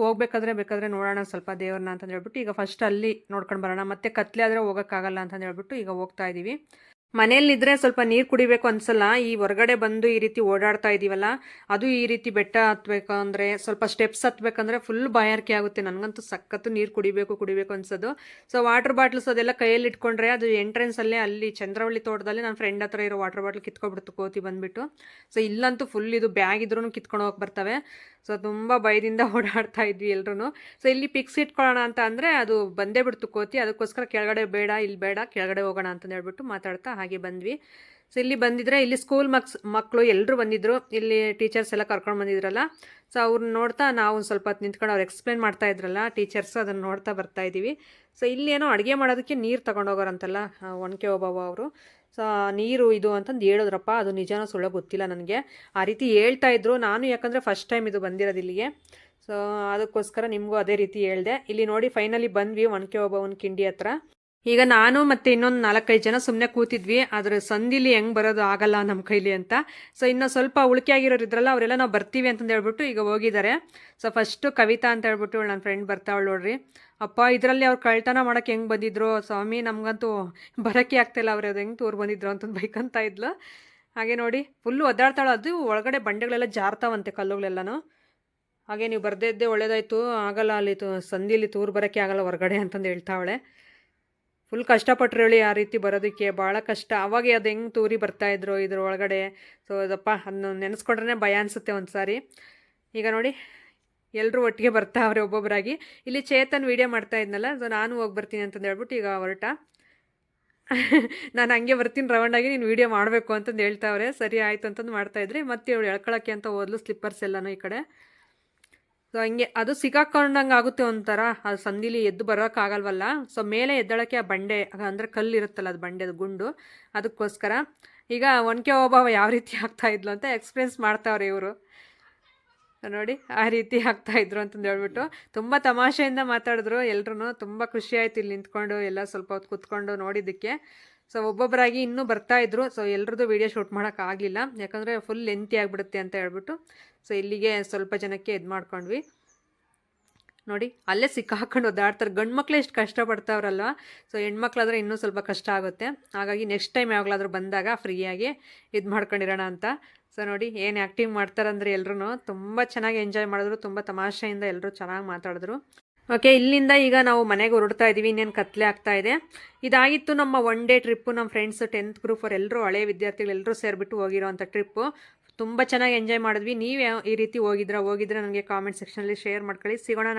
ಬೇಕಾದರೆ ನೋಡೋಣ ಸ್ವಲ್ಪ ದೇವ್ರನ್ನ ಅಂತಂದು ಹೇಳ್ಬಿಟ್ಟು ಈಗ ಫಸ್ಟ್ ಅಲ್ಲಿ ನೋಡ್ಕೊಂಡು ಬರೋಣ. ಮತ್ತೆ ಕತ್ಲೆ ಆದರೆ ಹೋಗೋಕ್ಕಾಗಲ್ಲ ಅಂತಂದು ಹೇಳ್ಬಿಟ್ಟು ಈಗ ಹೋಗ್ತಾ ಇದ್ದೀವಿ. ಮನೆಯಲ್ಲಿದ್ದರೆ ಸ್ವಲ್ಪ ನೀರು ಕುಡಿಬೇಕು ಅನ್ಸಲ್ಲ, ಈ ಹೊರಗಡೆ ಬಂದು ಈ ರೀತಿ ಓಡಾಡ್ತಾ ಇದ್ದೀವಲ್ಲ, ಅದು ಈ ರೀತಿ ಬೆಟ್ಟ ಹತ್ಬೇಕಂದ್ರೆ ಸ್ವಲ್ಪ ಸ್ಟೆಪ್ಸ್ ಹತ್ಬೇಕಂದ್ರೆ ಫುಲ್ ಬಾಯಾರಿಕೆ ಆಗುತ್ತೆ. ನನಗಂತೂ ಸಖತ್ತು ನೀರು ಕುಡಿಬೇಕು ಅನ್ಸೋದು. ಸೊ ವಾಟರ್ ಬಾಟ್ಲ್ಸ್ ಅದೆಲ್ಲ ಕೈಯಲ್ಲಿ ಇಟ್ಕೊಂಡ್ರೆ ಅದು ಎಂಟ್ರೆನ್ಸಲ್ಲೇ ಅಲ್ಲಿ ಚಂದ್ರವಳ್ಳಿ ತೋಟದಲ್ಲಿ ನನ್ನ ಫ್ರೆಂಡ್ ಹತ್ರ ಇರೋ ವಾಟರ್ ಬಾಟ್ಲ್ ಕಿತ್ಕೊಬಿಡ್ತು ಕೋತಿ ಬಂದುಬಿಟ್ಟು. ಸೊ ಇಲ್ಲಂತೂ ಫುಲ್ ಇದು ಬ್ಯಾಗ್ ಇದ್ರೂ ಕಿತ್ಕೊಂಡು ಹೋಗಿ ಬರ್ತವೆ. ಸೊ ತುಂಬ ಭಯದಿಂದ ಓಡಾಡ್ತಾ ಇದ್ವಿ ಎಲ್ಲರೂ. ಸೊ ಇಲ್ಲಿ ಪಿಕ್ಸ್ ಇಟ್ಕೊಳ್ಳೋಣ ಅಂತ ಅಂದರೆ ಅದು ಬಂದೇ ಬಿಡ್ತು ಕೋತಿ, ಅದಕ್ಕೋಸ್ಕರ ಕೆಳಗಡೆ ಬೇಡ, ಇಲ್ಲಿ ಬೇಡ, ಕೆಳಗಡೆ ಹೋಗೋಣ ಅಂತಂದು ಹೇಳ್ಬಿಟ್ಟು ಮಾತಾಡ್ತಾ ಹಾಗೆ ಬಂದ್ವಿ. ಸೊ ಇಲ್ಲಿ ಬಂದಿದ್ರೆ ಇಲ್ಲಿ ಸ್ಕೂಲ್ ಮಕ್ಕಳು ಎಲ್ಲರೂ ಬಂದಿದ್ರು, ಇಲ್ಲಿ ಟೀಚರ್ಸ್ ಎಲ್ಲ ಕರ್ಕೊಂಡು ಬಂದಿದ್ರಲ್ಲ. ಸೊ ಅವ್ರನ್ನ ನೋಡ್ತಾ ನಾವು ಸ್ವಲ್ಪ ಹೊತ್ತು ನಿಂತ್ಕೊಂಡು ಅವ್ರು ಎಕ್ಸ್ಪ್ಲೇನ್ ಮಾಡ್ತಾ ಇದ್ರಲ್ಲ ಟೀಚರ್ಸ್, ಅದನ್ನು ನೋಡ್ತಾ ಬರ್ತಾ ಇದ್ದೀವಿ. ಸೊ ಇಲ್ಲಿ ಏನೋ ಅಡುಗೆ ಮಾಡೋದಕ್ಕೆ ನೀರು ತಗೊಂಡೋಗೋರಂತಲ್ಲ ಒನಕೆ ಓಬವ್ವ ಅವರು. ಸೊ ನೀರು ಇದು ಅಂತಂದು ಹೇಳಿದ್ರಪ್ಪ, ಅದು ನಿಜನೋ ಸುಳ್ಳೋ ಗೊತ್ತಿಲ್ಲ ನನಗೆ. ಆ ರೀತಿ ಹೇಳ್ತಾ ಇದ್ರು. ನಾನು ಯಾಕಂದರೆ ಫಸ್ಟ್ ಟೈಮ್ ಇದು ಬಂದಿರೋದು ಇಲ್ಲಿಗೆ, ಸೊ ಅದಕ್ಕೋಸ್ಕರ ನಿಮಗೂ ಅದೇ ರೀತಿ ಹೇಳಿದೆ. ಇಲ್ಲಿ ನೋಡಿ ಫೈನಲಿ ಬಂದ್ವಿ ಒನಕೆ ಓಬವ್ವನ ಕಿಂಡಿ ಹತ್ರ. ಈಗ ನಾನು ಮತ್ತು ಇನ್ನೊಂದು 4-5 ಜನ ಸುಮ್ಮನೆ ಕೂತಿದ್ವಿ. ಆದರೆ ಸಂದಿಲಿ ಹೆಂಗೆ ಬರೋದು ಆಗಲ್ಲ ನಮ್ಮ ಕೈಲಿ ಅಂತ. ಸೊ ಇನ್ನೂ ಸ್ವಲ್ಪ ಉಳಿಕೆ ಆಗಿರೋರು ಇದ್ರಲ್ಲ, ಅವರೆಲ್ಲ ನಾವು ಬರ್ತೀವಿ ಅಂತಂದು ಹೇಳ್ಬಿಟ್ಟು ಈಗ ಹೋಗಿದ್ದಾರೆ. ಸೊ ಫಸ್ಟು ಕವಿತಾ ಅಂತ ಹೇಳ್ಬಿಟ್ಟು ನನ್ನ ಫ್ರೆಂಡ್ ಬರ್ತಾವಳು ನೋಡ್ರಿ. ಅಪ್ಪ ಇದರಲ್ಲಿ ಅವ್ರು ಕಳ್ತನ ಮಾಡೋಕ್ಕೆ ಹೆಂಗೆ ಬಂದಿದ್ರು ಸ್ವಾಮಿ, ನಮಗಂತೂ ಬರೋಕ್ಕೆ ಆಗ್ತಾಯಿಲ್ಲ, ಅವ್ರು ಅದು ಹೆಂಗೆ ತೋರು ಬಂದಿದ್ರು ಅಂತಂದು ಬೈಕಂತ ಇದ್ಲು. ಹಾಗೆ ನೋಡಿ ಫುಲ್ಲು ಒದ್ದಾಡ್ತಾಳೆ. ಅದು ಒಳಗಡೆ ಬಂಡೆಗಳೆಲ್ಲ ಜಾರ್ತಾವಂತೆ, ಕಲ್ಲುಗಳೆಲ್ಲನೂ. ಹಾಗೆ ನೀವು ಬರ್ದೇ ಇದ್ದೇ ಒಳ್ಳೇದಾಯಿತು, ಆಗಲ್ಲ ಅಲ್ಲಿ ಸಂದಿಲಿ ತೂರು ಬರೋಕ್ಕೆ ಆಗಲ್ಲ ಹೊರಗಡೆ ಅಂತಂದು ಹೇಳ್ತಾವಳೆ. ಫುಲ್ ಕಷ್ಟಪಟ್ಟರು ಹೇಳಿ ಆ ರೀತಿ ಬರೋದಕ್ಕೆ, ಭಾಳ ಕಷ್ಟ. ಅವಾಗ ಅದು ಹೆಂಗೆ ತೂರಿ ಬರ್ತಾಯಿದ್ರು ಇದ್ರ ಒಳಗಡೆ. ಸೊ ಅದಪ್ಪ ಅದನ್ನ ನೆನೆಸ್ಕೊಂಡ್ರೆ ಭಯ ಅನಿಸುತ್ತೆ ಒಂದು ಸಾರಿ. ಈಗ ನೋಡಿ ಎಲ್ಲರೂ ಒಟ್ಟಿಗೆ ಬರ್ತಾವ್ರೆ ಒಬ್ಬೊಬ್ಬರಾಗಿ. ಇಲ್ಲಿ ಚೇತನ್ ವೀಡಿಯೋ ಮಾಡ್ತಾ ಇದ್ನಲ್ಲ, ಸೊ ನಾನು ಹೋಗಿ ಬರ್ತೀನಿ ಅಂತಂದು ಹೇಳ್ಬಿಟ್ಟು ಈಗ ಹೊರಟ. ನಾನು ಹಂಗೆ ಬರ್ತೀನಿ ರೌಂಡಾಗಿ, ನೀನು ವೀಡಿಯೋ ಮಾಡಬೇಕು ಅಂತಂದು ಹೇಳ್ತಾವ್ರೆ. ಸರಿ ಆಯಿತು ಅಂತಂದು ಮಾಡ್ತಾಯಿದ್ರಿ. ಮತ್ತು ಇವಳು ಎಳ್ಕೊಳಕ್ಕೆ ಅಂತ ಹೋದ್ಲು, ಸ್ಲಿಪ್ಪರ್ಸ್ ಎಲ್ಲನೂ ಈ ಕಡೆ. ಸೊ ಹಂಗೆ ಅದು ಸಿಕ್ಕಾಕೊಂಡಂಗೆ ಆಗುತ್ತೆ ಒಂಥರ, ಅದು ಸಂದಿಲಿ ಎದ್ದು ಬರೋಕ್ಕಾಗಲ್ವಲ್ಲ. ಸೊ ಮೇಲೆ ಎದ್ದಳಕ್ಕೆ ಆ ಬಂಡೆ ಅಂದರೆ ಕಲ್ಲು ಇರುತ್ತಲ್ಲ, ಅದು ಬಂಡೆ, ಅದು ಗುಂಡು, ಅದಕ್ಕೋಸ್ಕರ. ಈಗ ಒನಕೆ ಓಬವ್ವ ಯಾವ ರೀತಿ ಆಗ್ತಾಯಿದ್ಲು ಅಂತ ಎಕ್ಸ್ಪೀರಿಯನ್ಸ್ ಮಾಡ್ತಾವ್ರೆ ಇವರು. ನೋಡಿ ಆ ರೀತಿ ಆಗ್ತಾಯಿದ್ರು ಅಂತಂದು ಹೇಳ್ಬಿಟ್ಟು ತುಂಬ ತಮಾಷೆಯಿಂದ ಮಾತಾಡಿದ್ರು ಎಲ್ರೂ. ತುಂಬ ಖುಷಿ ಆಯಿತು ಇಲ್ಲಿ ನಿಂತ್ಕೊಂಡು ಎಲ್ಲ ಸ್ವಲ್ಪ ಹೊತ್ತು ಕೂತ್ಕೊಂಡು ನೋಡಿದ್ದಕ್ಕೆ. ಸೊ ಒಬ್ಬೊಬ್ಬರಾಗಿ ಇನ್ನೂ ಬರ್ತಾಯಿದ್ರು. ಸೊ ಎಲ್ರದ್ದು ವೀಡಿಯೋ ಶೂಟ್ ಮಾಡೋಕ್ಕಾಗಲಿಲ್ಲ, ಯಾಕಂದರೆ ಫುಲ್ ಲೆಂತಿ ಆಗಿಬಿಡುತ್ತೆ ಅಂತ ಹೇಳ್ಬಿಟ್ಟು. ಸೊ ಇಲ್ಲಿಗೆ ಸ್ವಲ್ಪ ಜನಕ್ಕೆ ಇದು ಮಾಡ್ಕೊಂಡ್ವಿ. ನೋಡಿ ಅಲ್ಲೇ ಸಿಕ್ಕಾಕೊಂಡು ಒದ್ದಾಡ್ತಾರೆ. ಗಂಡು ಮಕ್ಳು ಎಷ್ಟು ಕಷ್ಟಪಡ್ತಾವ್ರಲ್ವ. ಸೊ ಹೆಣ್ಮಕ್ಳಾದ್ರೆ ಇನ್ನೂ ಸ್ವಲ್ಪ ಕಷ್ಟ ಆಗುತ್ತೆ. ಹಾಗಾಗಿ ನೆಕ್ಸ್ಟ್ ಟೈಮ್ ಯಾವಾಗಲಾದ್ರೂ ಬಂದಾಗ ಫ್ರೀಯಾಗಿ ಇದು ಮಾಡ್ಕೊಂಡಿರೋಣ ಅಂತ. ಸೊ ನೋಡಿ ಏನು ಆ್ಯಕ್ಟಿಂಗ್ ಮಾಡ್ತಾರಂದ್ರೆ ಎಲ್ಲರೂ ತುಂಬ ಚೆನ್ನಾಗಿ ಎಂಜಾಯ್ ಮಾಡಿದ್ರು. ತುಂಬ ತಮಾಷೆಯಿಂದ ಎಲ್ಲರೂ ಚೆನ್ನಾಗಿ ಮಾತಾಡಿದ್ರು. ಓಕೆ, ಇಲ್ಲಿಂದ ಈಗ ನಾವು ಮನೆಗೆ ಹೊರಡ್ತಾ ಇದ್ದೀವಿ. ಇನ್ನೇನು ಕತ್ಲೆ ಆಗ್ತಾ ಇದೆ. ಇದಾಗಿತ್ತು ನಮ್ಮ 1 ಡೇ ಟ್ರಿಪ್ಪು. ನಮ್ಮ ಫ್ರೆಂಡ್ಸ್ 10th ಗ್ರೂಪ್ ಅವ್ರು ಎಲ್ಲರೂ, ಹಳೆ ವಿದ್ಯಾರ್ಥಿಗಳೆಲ್ಲರೂ ಸೇರಿಬಿಟ್ಟು ಹೋಗಿರೋವಂಥ ಟ್ರಿಪ್ಪು. ತುಂಬ ಚೆನ್ನಾಗಿ ಎಂಜಾಯ್ ಮಾಡಿದ್ವಿ. ನೀವು ಈ ರೀತಿ ಹೋಗಿದ್ರೆ ನನಗೆ ಕಾಮೆಂಟ್ ಸೆಕ್ಷನಲ್ಲಿ ಶೇರ್ ಮಾಡ್ಕೊಳ್ಳಿ. ಸಿಗೋಣ.